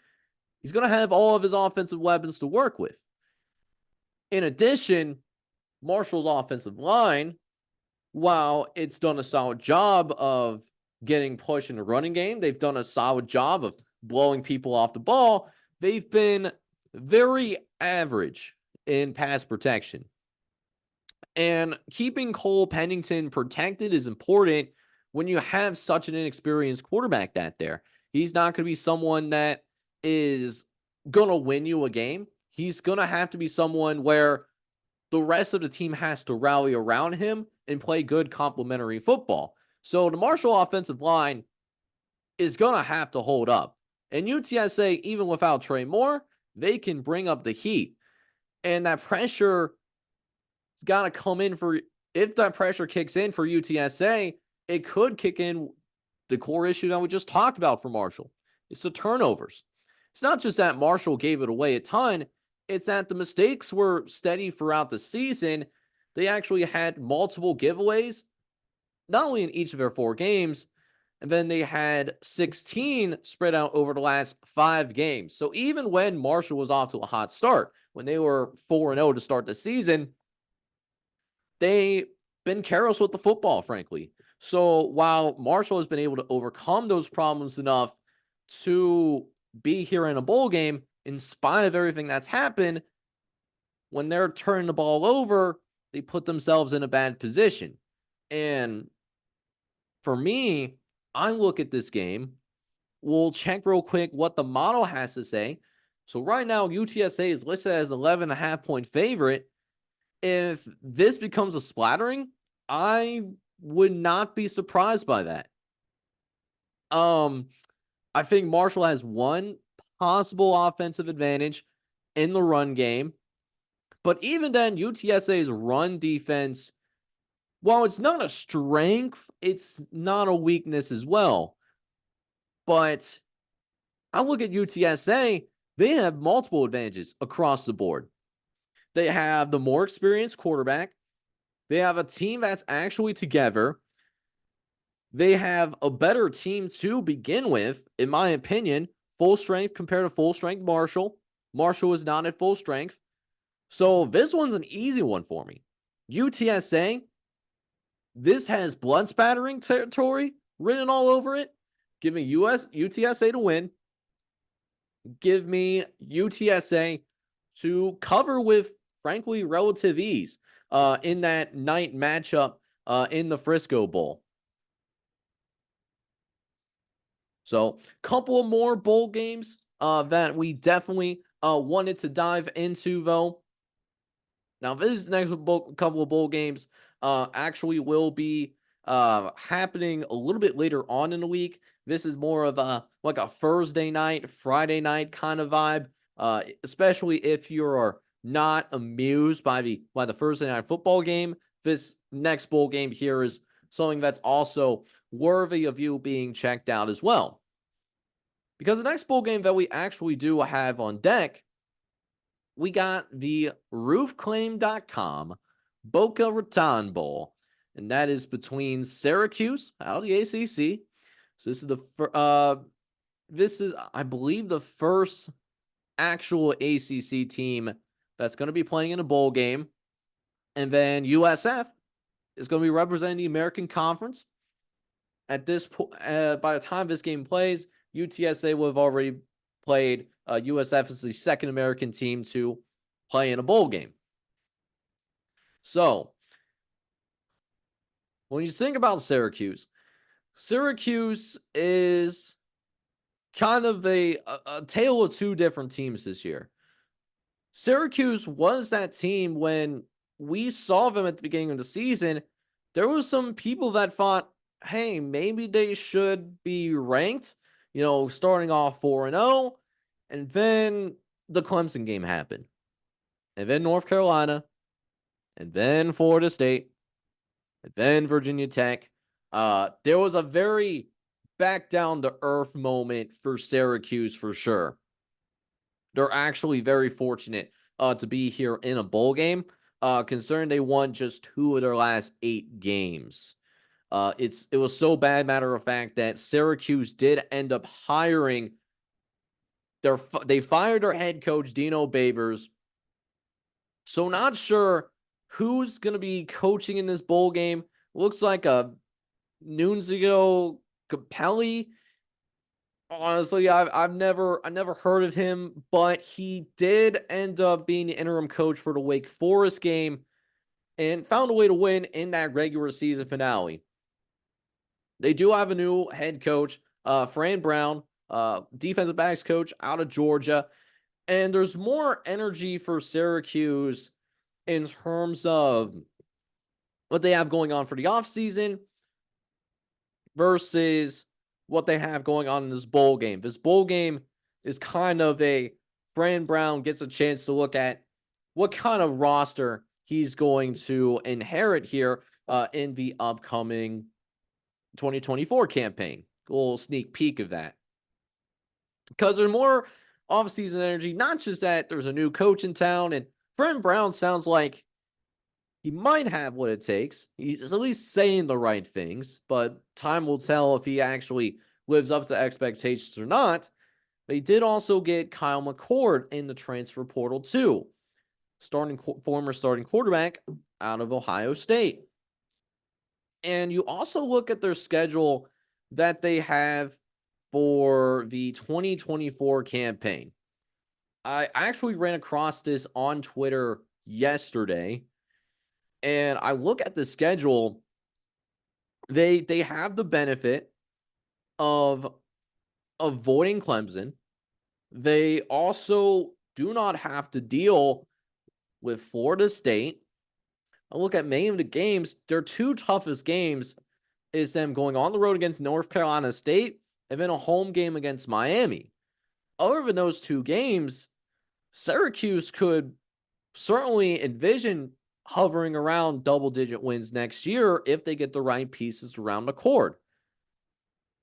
He's going to have all of his offensive weapons to work with. In addition, Marshall's offensive line, while it's done a solid job of getting push in the running game, they've done a solid job of blowing people off the ball. They've been very average in pass protection. And keeping Cole Pennington protected is important when you have such an inexperienced quarterback there. He's not going to be someone that is going to win you a game. He's going to have to be someone where the rest of the team has to rally around him and play good complementary football. So the Marshall offensive line is going to have to hold up. And UTSA, even without Trey Moore, they can bring up the heat. And that pressure has got to come in for, if that pressure kicks in for UTSA, it could kick in the core issue that we just talked about for Marshall. It's the turnovers. It's not just that Marshall gave it away a ton. It's that the mistakes were steady throughout the season. They actually had multiple giveaways, not only in each of their 4 games, and then they had 16 spread out over the last 5 games. So even when Marshall was off to a hot start, when they were 4-0 to start the season, they've been careless with the football, frankly. So while Marshall has been able to overcome those problems enough to be here in a bowl game, in spite of everything that's happened, when they're turning the ball over, they put themselves in a bad position. And for me, I look at this game. We'll check real quick what the model has to say. So right now, UTSA is listed as 11.5 point favorite. If this becomes a splattering, I would not be surprised by that. I think Marshall has one possible offensive advantage in the run game. But even then, UTSA's run defense, while it's not a strength, it's not a weakness as well. But I look at UTSA, they have multiple advantages across the board. They have the more experienced quarterback. They have a team that's actually together. They have a better team to begin with, in my opinion. Full strength compared to full strength Marshall. Marshall is not at full strength. So this one's an easy one for me. UTSA, this has blood spattering territory written all over it. Give me UTSA to win. Give me UTSA to cover with, frankly, relative ease in that night matchup in the Frisco Bowl. So a couple of more bowl games that we definitely wanted to dive into, though. Now, this next couple of bowl games actually will be happening a little bit later on in the week. This is more of a like a Thursday night, Friday night kind of vibe, especially if you're not amused by the Thursday night football game. This next bowl game here is something that's also worthy of you being checked out as well. Because the next bowl game that we actually do have on deck, we got the roofclaim.com Boca Raton Bowl, and that is between Syracuse, out of the ACC. So this is, I believe, the first actual ACC team that's going to be playing in a bowl game. And then USF is going to be representing the American Conference. At this point, by the time this game plays, UTSA will have already played. USF is the second American team to play in a bowl game. So, when you think about Syracuse is kind of a tale of two different teams this year. Syracuse was that team when we saw them at the beginning of the season, there was some people that thought, hey, maybe they should be ranked, starting off 4-0. And then the Clemson game happened. And then North Carolina. And then Florida State. And then Virginia Tech. There was a very back down to earth moment for Syracuse for sure. They're actually very fortunate to be here in a bowl game, considering they won just 2 of their last 8 games. It was so bad, matter of fact, that Syracuse did end up hiring they fired their head coach, Dino Babers. So not sure who's going to be coaching in this bowl game. Looks like a Nunzio Capelli. Honestly, I've never heard of him, but he did end up being the interim coach for the Wake Forest game and found a way to win in that regular season finale. They do have a new head coach, Fran Brown, defensive backs coach out of Georgia, and there's more energy for Syracuse in terms of what they have going on for the offseason versus what they have going on in this bowl game. This bowl game is kind of a Fran Brown gets a chance to look at what kind of roster he's going to inherit here in the upcoming 2024 campaign. A little sneak peek of that. Because there's more offseason energy, not just that there's a new coach in town, and Fran Brown sounds like he might have what it takes. He's at least saying the right things, but time will tell if he actually lives up to expectations or not. They did also get Kyle McCord in the transfer portal too, former starting quarterback out of Ohio State. And you also look at their schedule that they have for the 2024 campaign. I actually ran across this on Twitter yesterday, and I look at the schedule. They have the benefit of avoiding Clemson. They also do not have to deal with Florida State. I look at many of the games. Their 2 toughest games is them going on the road against North Carolina State and then a home game against Miami. Other than those 2 games, Syracuse could certainly envision hovering around double-digit wins next year if they get the right pieces around the court.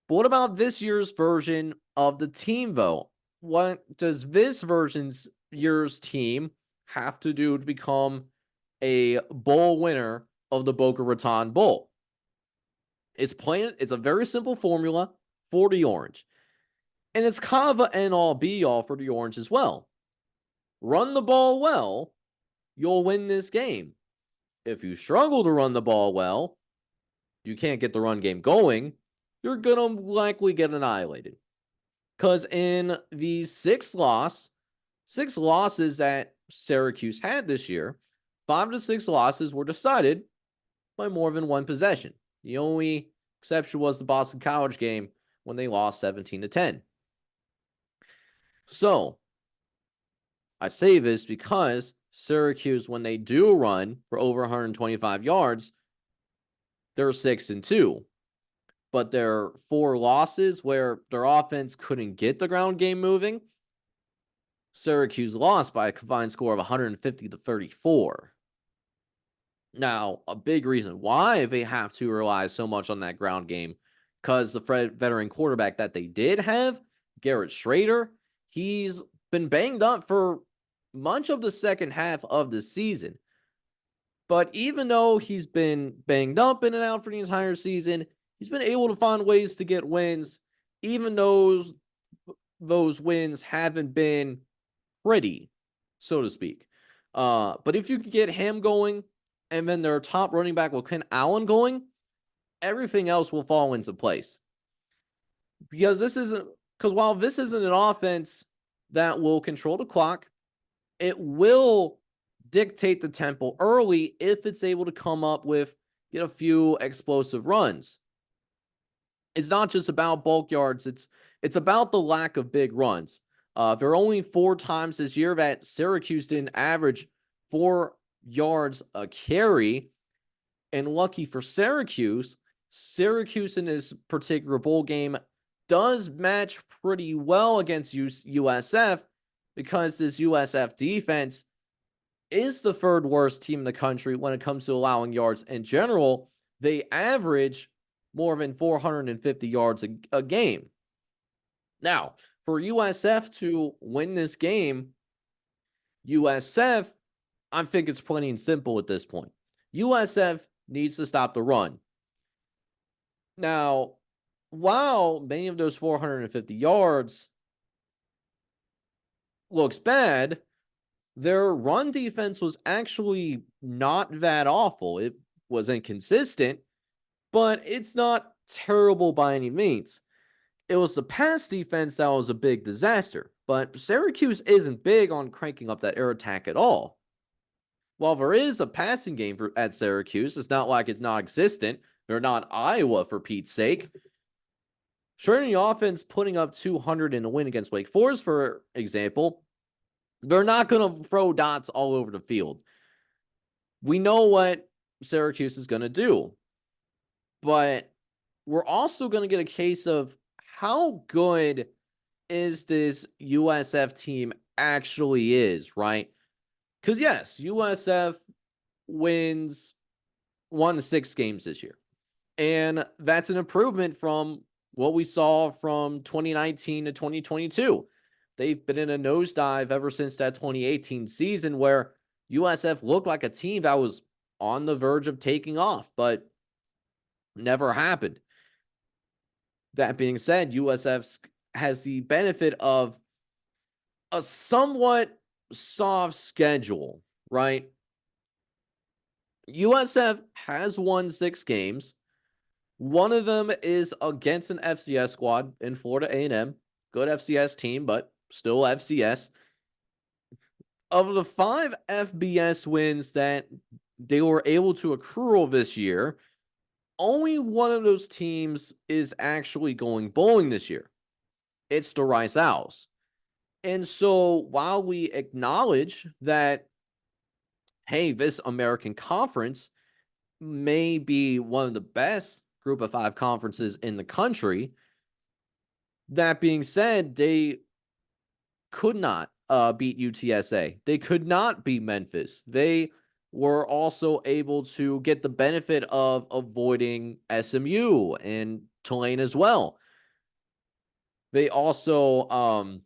But what about this year's version of the team, though? What does this year's team have to do to become a bowl winner of the Boca Raton Bowl? It's a very simple formula for the Orange. And it's kind of an end-all be-all for the Orange as well. Run the ball well, you'll win this game. If you struggle to run the ball well, you can't get the run game going, you're going to likely get annihilated. Because in the 6 losses that Syracuse had this year, 5 to 6 losses were decided by more than one possession. The only exception was the Boston College game when they lost 17-10. So, I say this because Syracuse, when they do run for over 125 yards, they're 6-2. But their 4 losses where their offense couldn't get the ground game moving, Syracuse lost by a combined score of 150-34. Now, a big reason why they have to rely so much on that ground game, because the veteran quarterback that they did have, Garrett Schrader, he's been banged up for much of the second half of the season. But even though he's been banged up in and out for the entire season, he's been able to find ways to get wins, even though those wins haven't been pretty, so to speak. But if you can get him going, and then their top running back with Ken Allen going, everything else will fall into place. Because while this isn't an offense that will control the clock, it will dictate the tempo early if it's able to come up with, get a few explosive runs. It's not just about bulk yards. It's about the lack of big runs. There are only 4 times this year that Syracuse didn't average 4 yards a carry. And lucky for Syracuse, Syracuse in this particular bowl game does match pretty well against USF because this USF defense is the third worst team in the country when it comes to allowing yards in general. They average more than 450 yards a game. Now, for USF to win this game, USF, I think it's plain and simple at this point. USF needs to stop the run. Now, while many of those 450 yards looks bad, their run defense was actually not that awful. It was inconsistent, but it's not terrible by any means. It was the pass defense that was a big disaster, but Syracuse isn't big on cranking up that air attack at all. While there is a passing game at Syracuse, it's not like it's not existent. They're not Iowa, for Pete's sake. Shortening the offense, putting up 200 in a win against Wake Forest, for example, they're not going to throw dots all over the field. We know what Syracuse is going to do, but we're also going to get a case of how good is this USF team actually is, right? Because yes, USF won 6 games this year. And that's an improvement from what we saw from 2019 to 2022. They've been in a nosedive ever since that 2018 season where USF looked like a team that was on the verge of taking off, but never happened. That being said, USF has the benefit of a somewhat soft schedule, right? USF has won 6 games. One of them is against an FCS squad in Florida A&M. Good FCS team, but still FCS. Of the 5 FBS wins that they were able to accrue this year, only one of those teams is actually going bowling this year. It's the Rice Owls. And so while we acknowledge that, hey, this American Conference may be one of the best group of 5 conferences in the country, that being said, they could not beat UTSA. They could not beat Memphis. They were also able to get the benefit of avoiding SMU and Tulane as well. They also,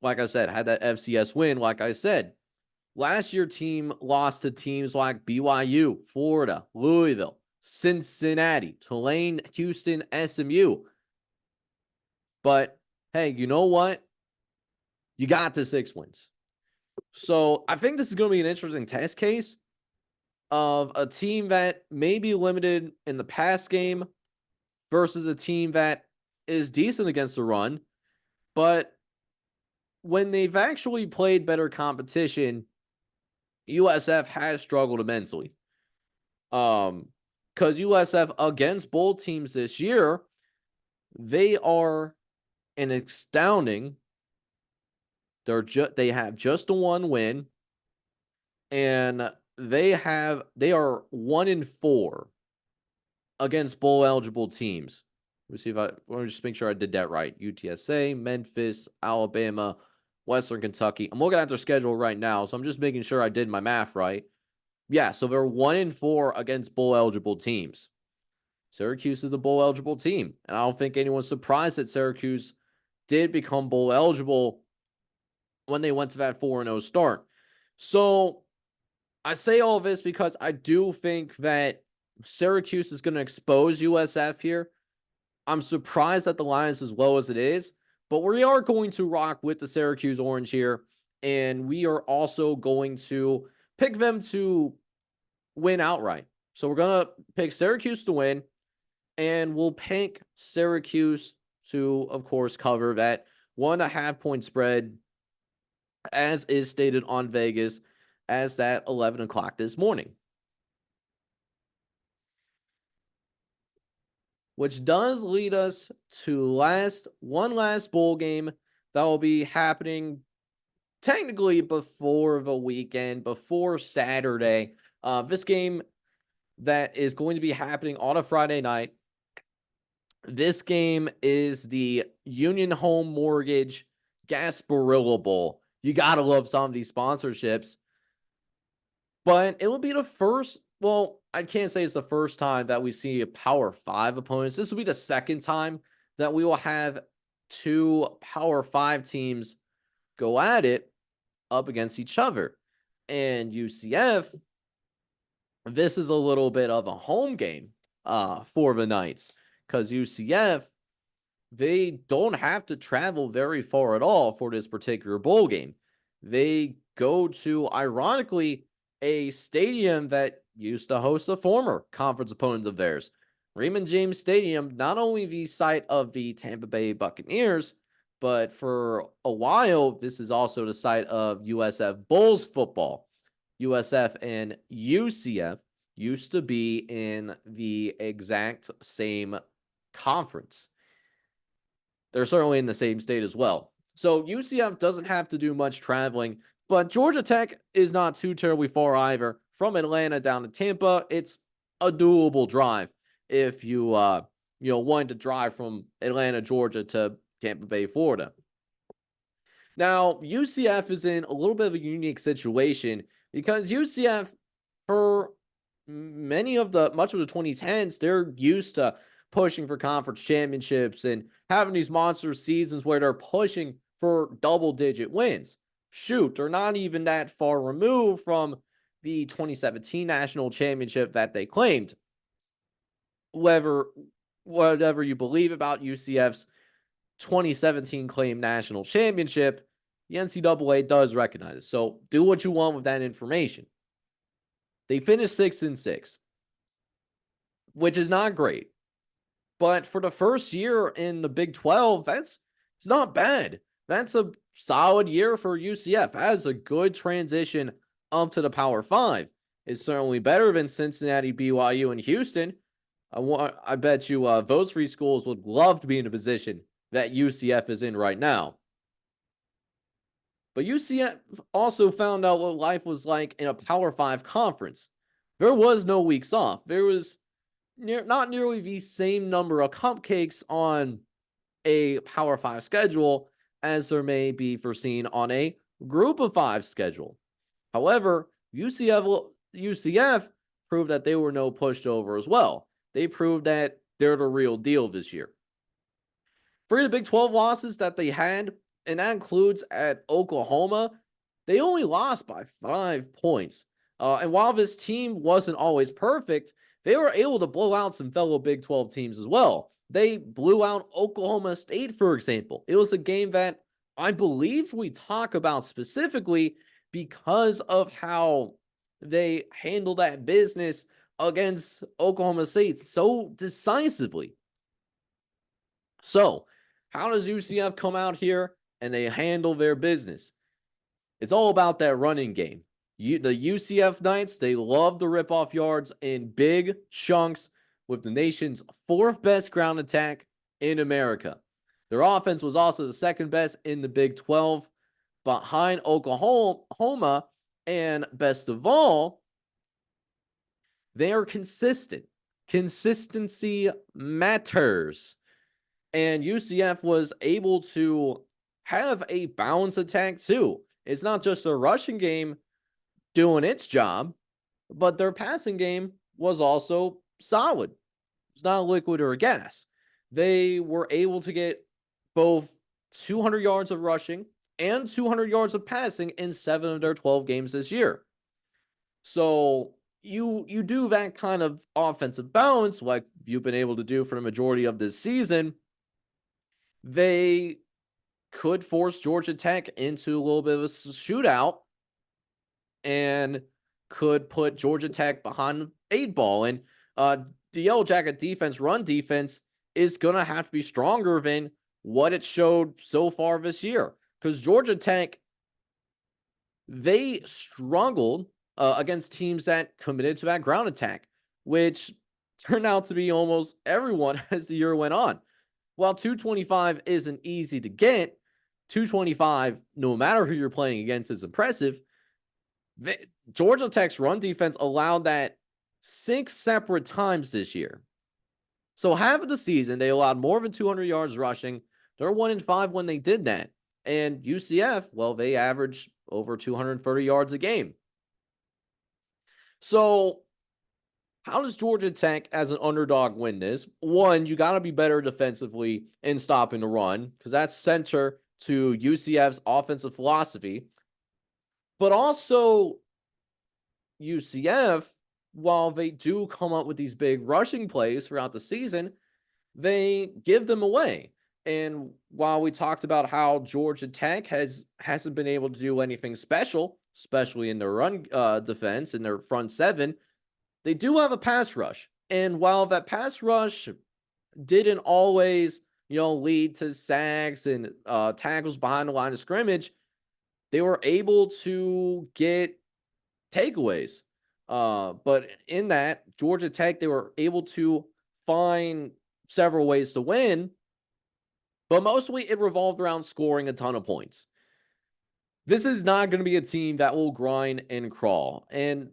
like I said, had that FCS win. Like I said, last year team lost to teams like BYU, Florida, Louisville, Cincinnati, Tulane, Houston, SMU. But hey, you know what? You got to 6 wins. So I think this is going to be an interesting test case of a team that may be limited in the pass game versus a team that is decent against the run. But when they've actually played better competition, USF has struggled immensely. Because USF against bowl teams this year, they are an astounding. They have just the 1 win, and they are 1-4 against bowl eligible teams. Let me just make sure I did that right. UTSA, Memphis, Alabama, Western Kentucky. I'm looking at their schedule right now, so I'm just making sure I did my math right. Yeah, so they're 1-4 against bowl eligible teams. Syracuse is a bowl eligible team, and I don't think anyone's surprised that Syracuse did become bowl eligible when they went to that 4-0 start. So I say all this because I do think that Syracuse is going to expose USF here. I'm surprised that the line is as low as it is, but we are going to rock with the Syracuse Orange here, and we are also going to pick them to win outright. So we're going to pick Syracuse to win, and we'll pick Syracuse to, of course, cover that 1.5 point spread, as is stated on Vegas, as that 11 o'clock this morning. Which does lead us to one last bowl game that will be happening technically before the weekend, before Saturday. This game that is going to be happening on a Friday night. This game is the Union Home Mortgage Gasperilla Bowl. You gotta love some of these sponsorships. But it will be the first, well, I can't say it's the first time that we see a Power 5 opponents. This will be the second time that we will have two Power 5 teams go at it up against each other. And UCF, this is a little bit of a home game for the Knights, because UCF, they don't have to travel very far at all for this particular bowl game. They go to, ironically, a stadium that used to host a former conference opponent of theirs. Raymond James Stadium, not only the site of the Tampa Bay Buccaneers, but for a while, this is also the site of USF Bulls football. USF and UCF used to be in the exact same conference. They're certainly in the same state as well. So UCF doesn't have to do much traveling, but Georgia Tech is not too terribly far either. From Atlanta down to Tampa, it's a doable drive if you wanted to drive from Atlanta, Georgia to Tampa Bay, Florida. Now, UCF is in a little bit of a unique situation because UCF, for much of the 2010s, they're used to pushing for conference championships and having these monster seasons where they're pushing for double-digit wins. Shoot, they're not even that far removed from the 2017 national championship that they claimed. Whatever you believe about UCF's 2017 claimed national championship, the NCAA does recognize it. So do what you want with that information. They finished 6-6, which is not great. But for the first year in the Big 12, it's not bad. That's a solid year for UCF. That's a good transition up to the Power 5. It's certainly better than Cincinnati, BYU, and Houston. I bet you those three schools would love to be in a position that UCF is in right now. But UCF also found out what life was like in a Power 5 conference. There was no weeks off. There was not nearly the same number of cupcakes on a Power 5 schedule as there may be foreseen on a Group of 5 schedule. However, UCF proved that they were no pushover as well. They proved that they're the real deal this year. For the Big 12 losses that they had, and that includes at Oklahoma, they only lost by 5 points. And while this team wasn't always perfect, they were able to blow out some fellow Big 12 teams as well. They blew out Oklahoma State, for example. It was a game that I believe we talk about specifically because of how they handled that business against Oklahoma State so decisively. So, how does UCF come out here and they handle their business? It's all about that running game. The UCF Knights, they love to rip off yards in big chunks with the nation's 4th best ground attack in America. Their offense was also the 2nd best in the Big 12 behind Oklahoma, and best of all, they are consistent. Consistency matters. And UCF was able to have a balanced attack too. It's not just a rushing game doing its job, but their passing game was also solid. It's not a liquid or a gas. They were able to get both 200 yards of rushing and 200 yards of passing in 7 of their 12 games this year. So you do that kind of offensive balance like you've been able to do for the majority of this season, they could force Georgia Tech into a little bit of a shootout and could put Georgia Tech behind 8 ball. And the Yellow Jacket defense, run defense, is going to have to be stronger than what it showed so far this year. Because Georgia Tech, they struggled against teams that committed to that ground attack, which turned out to be almost everyone as the year went on. While 225 isn't easy to get, 225, no matter who you're playing against, is impressive. Georgia Tech's run defense allowed that 6 separate times this year. So half of the season, they allowed more than 200 yards rushing. They're 1-5 when they did that. And UCF, well, they average over 230 yards a game. So how does Georgia Tech as an underdog win this? One, you got to be better defensively in stopping the run because that's center to UCF's offensive philosophy. But also, UCF, while they do come up with these big rushing plays throughout the season, they give them away. And while we talked about how Georgia Tech hasn't been able to do anything special, especially in their run defense in their front seven, they do have a pass rush. And while that pass rush didn't always, lead to sacks and tackles behind the line of scrimmage, they were able to get takeaways. But in that, Georgia Tech, they were able to find several ways to win, but mostly it revolved around scoring a ton of points. This is not going to be a team that will grind and crawl, and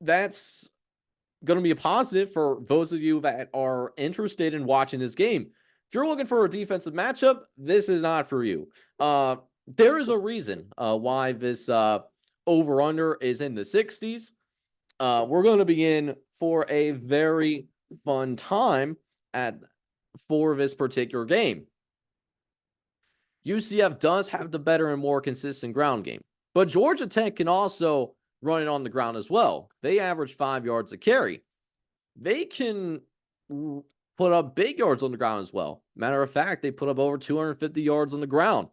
that's going to be a positive for those of you that are interested in watching this game. If you're looking for a defensive matchup, this is not for you. There is a reason why this over-under is in the 60s. We're going to be in for a very fun time for this particular game. UCF does have the better and more consistent ground game, but Georgia Tech can also run it on the ground as well. They average 5 yards a carry. They can put up big yards on the ground as well. Matter of fact, they put up over 250 yards on the ground.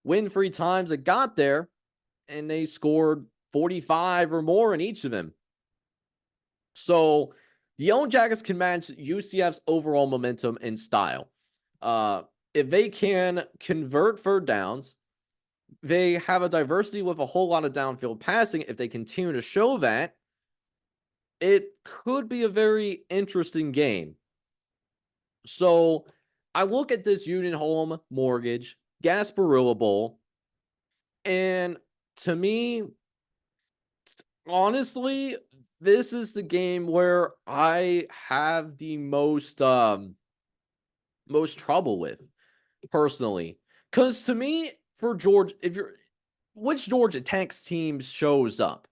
Win-free times it got there, and they scored 45 or more in each of them. So the Yellow Jackets can match UCF's overall momentum and style. If they can convert third downs, they have a diversity with a whole lot of downfield passing. If they continue to show that, it could be a very interesting game. So I look at this Union Home Mortgage Gasperilla Bowl, and to me, honestly, this is the game where I have the most trouble with personally. Because to me, for Georgia, which Georgia Tech team shows up?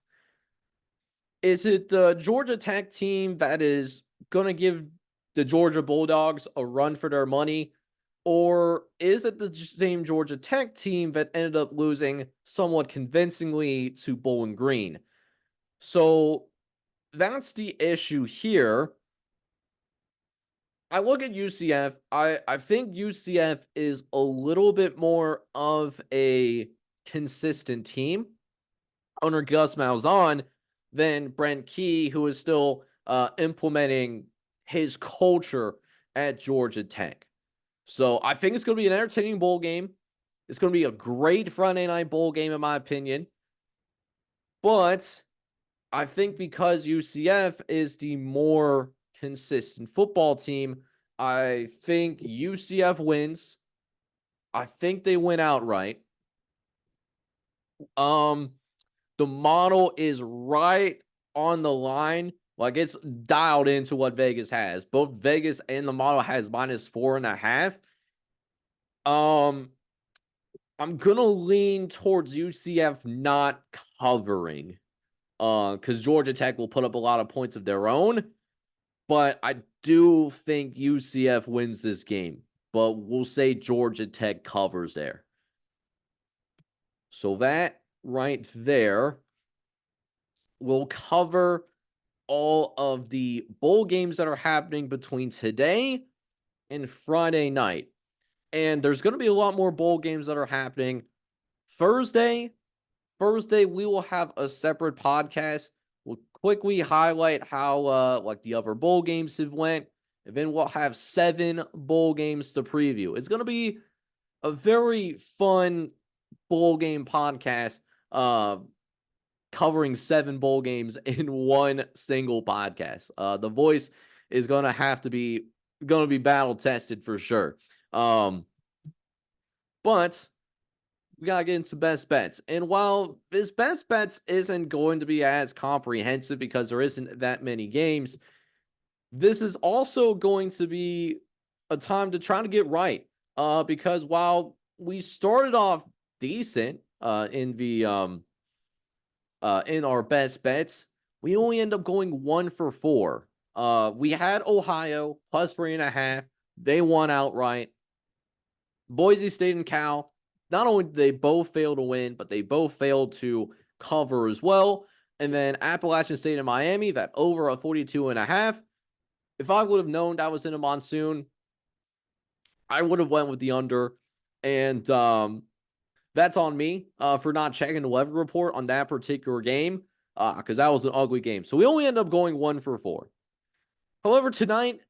Is it the Georgia Tech team that is going to give the Georgia Bulldogs a run for their money? Or is it the same Georgia Tech team that ended up losing somewhat convincingly to Bowling Green? So that's the issue here. I look at UCF. I think UCF is a little bit more of a consistent team under Gus Malzahn than Brent Key, who is still implementing his culture at Georgia Tech. So I think it's going to be an entertaining bowl game. It's going to be a great Friday night bowl game, in my opinion. But I think because UCF is the more consistent football team, I think UCF wins. I think they win outright. The model is right on the line. Like, it's dialed into what Vegas has. Both Vegas and the model has -4.5. I'm gonna lean towards UCF not covering. Because Georgia Tech will put up a lot of points of their own. But I do think UCF wins this game. But we'll say Georgia Tech covers there. So that right there will cover all of the bowl games that are happening between today and Friday night. And there's going to be a lot more bowl games that are happening Thursday. We will have a separate podcast. We'll quickly highlight how like the other bowl games have went, and then we'll have 7 bowl games to preview. It's going to be a very fun bowl game podcast, covering 7 bowl games in one single podcast. The voice is going to be battle tested for sure. But we gotta get into best bets. And while this best bets isn't going to be as comprehensive because there isn't that many games, this is also going to be a time to try to get right. Because while we started off decent in our best bets, we only end up going 1 for 4. We had Ohio plus 3.5. They won outright. Boise State and Cal, not only did they both fail to win, but they both failed to cover as well. And then Appalachian State and Miami, that over a 42.5. If I would have known that was in a monsoon, I would have went with the under. And that's on me for not checking the weather report on that particular game because that was an ugly game. So we only ended up going 1 for 4. However, tonight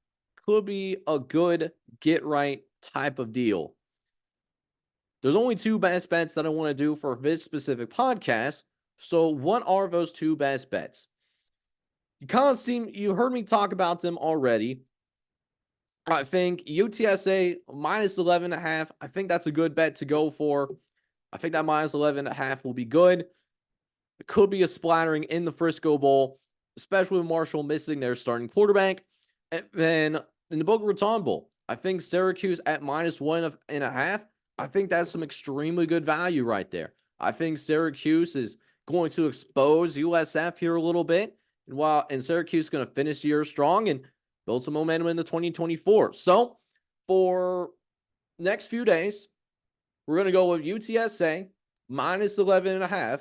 could be a good get right type of deal. There's only 2 best bets that I want to do for this specific podcast. So what are those 2 best bets? You heard me talk about them already. I think UTSA minus 11.5. I think that's a good bet to go for. I think that minus 11.5 will be good. It could be a splattering in the Frisco Bowl, especially with Marshall missing their starting quarterback. And then in the Boca Raton Bowl, I think Syracuse at minus 1.5. I think that's some extremely good value right there. I think Syracuse is going to expose USF here a little bit. And Syracuse is going to finish the year strong and build some momentum into 2024. So for next few days, we're going to go with UTSA minus 11.5.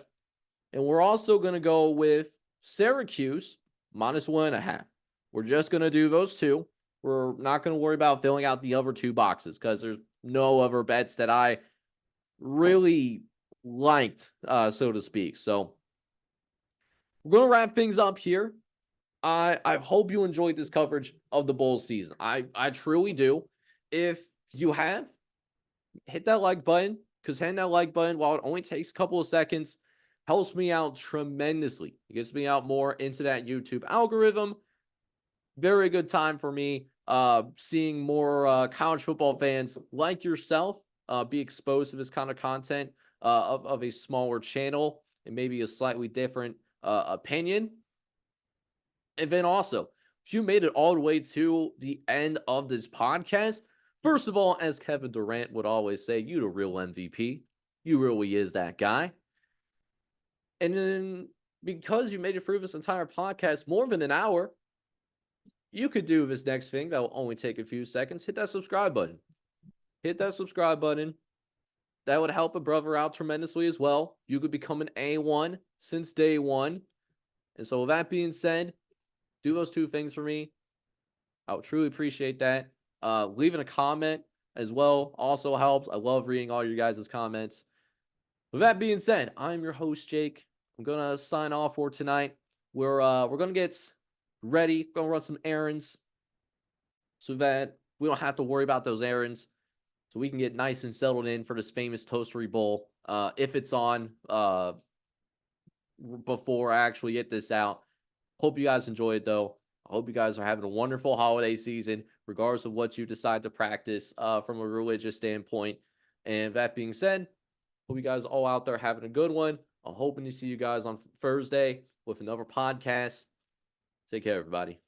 And we're also going to go with Syracuse minus 1.5. We're just going to do those 2. We're not going to worry about filling out the other 2 boxes because there's no other bets that I really liked, so to speak. So we're going to wrap things up here. I hope you enjoyed this coverage of the bowl season. I truly do. If you have, hit that like button, because hitting that like button, while it only takes a couple of seconds, helps me out tremendously. It gets me out more into that YouTube algorithm. Very good time for me seeing more college football fans like yourself be exposed to this kind of content of a smaller channel and maybe a slightly different opinion. And then also, if you made it all the way to the end of this podcast, first of all, as Kevin Durant would always say, you the real MVP. You really is that guy. And then because you made it through this entire podcast more than an hour, you could do this next thing that will only take a few seconds. Hit that subscribe button. Hit that subscribe button. That would help a brother out tremendously as well. You could become an A1 since day one. And so with that being said, do those 2 things for me. I would truly appreciate that. Leaving a comment as well also helps. I love reading all your guys' comments. With that being said, I'm your host, Jake. I'm going to sign off for tonight. We're going to get ready. Going to run some errands so that we don't have to worry about those errands. So we can get nice and settled in for this famous Toastery Bowl. If it's on before I actually get this out. Hope you guys enjoy it, though. I hope you guys are having a wonderful holiday season, regardless of what you decide to practice from a religious standpoint. And that being said, hope you guys all out there having a good one. I'm hoping to see you guys on Thursday with another podcast. Take care, everybody.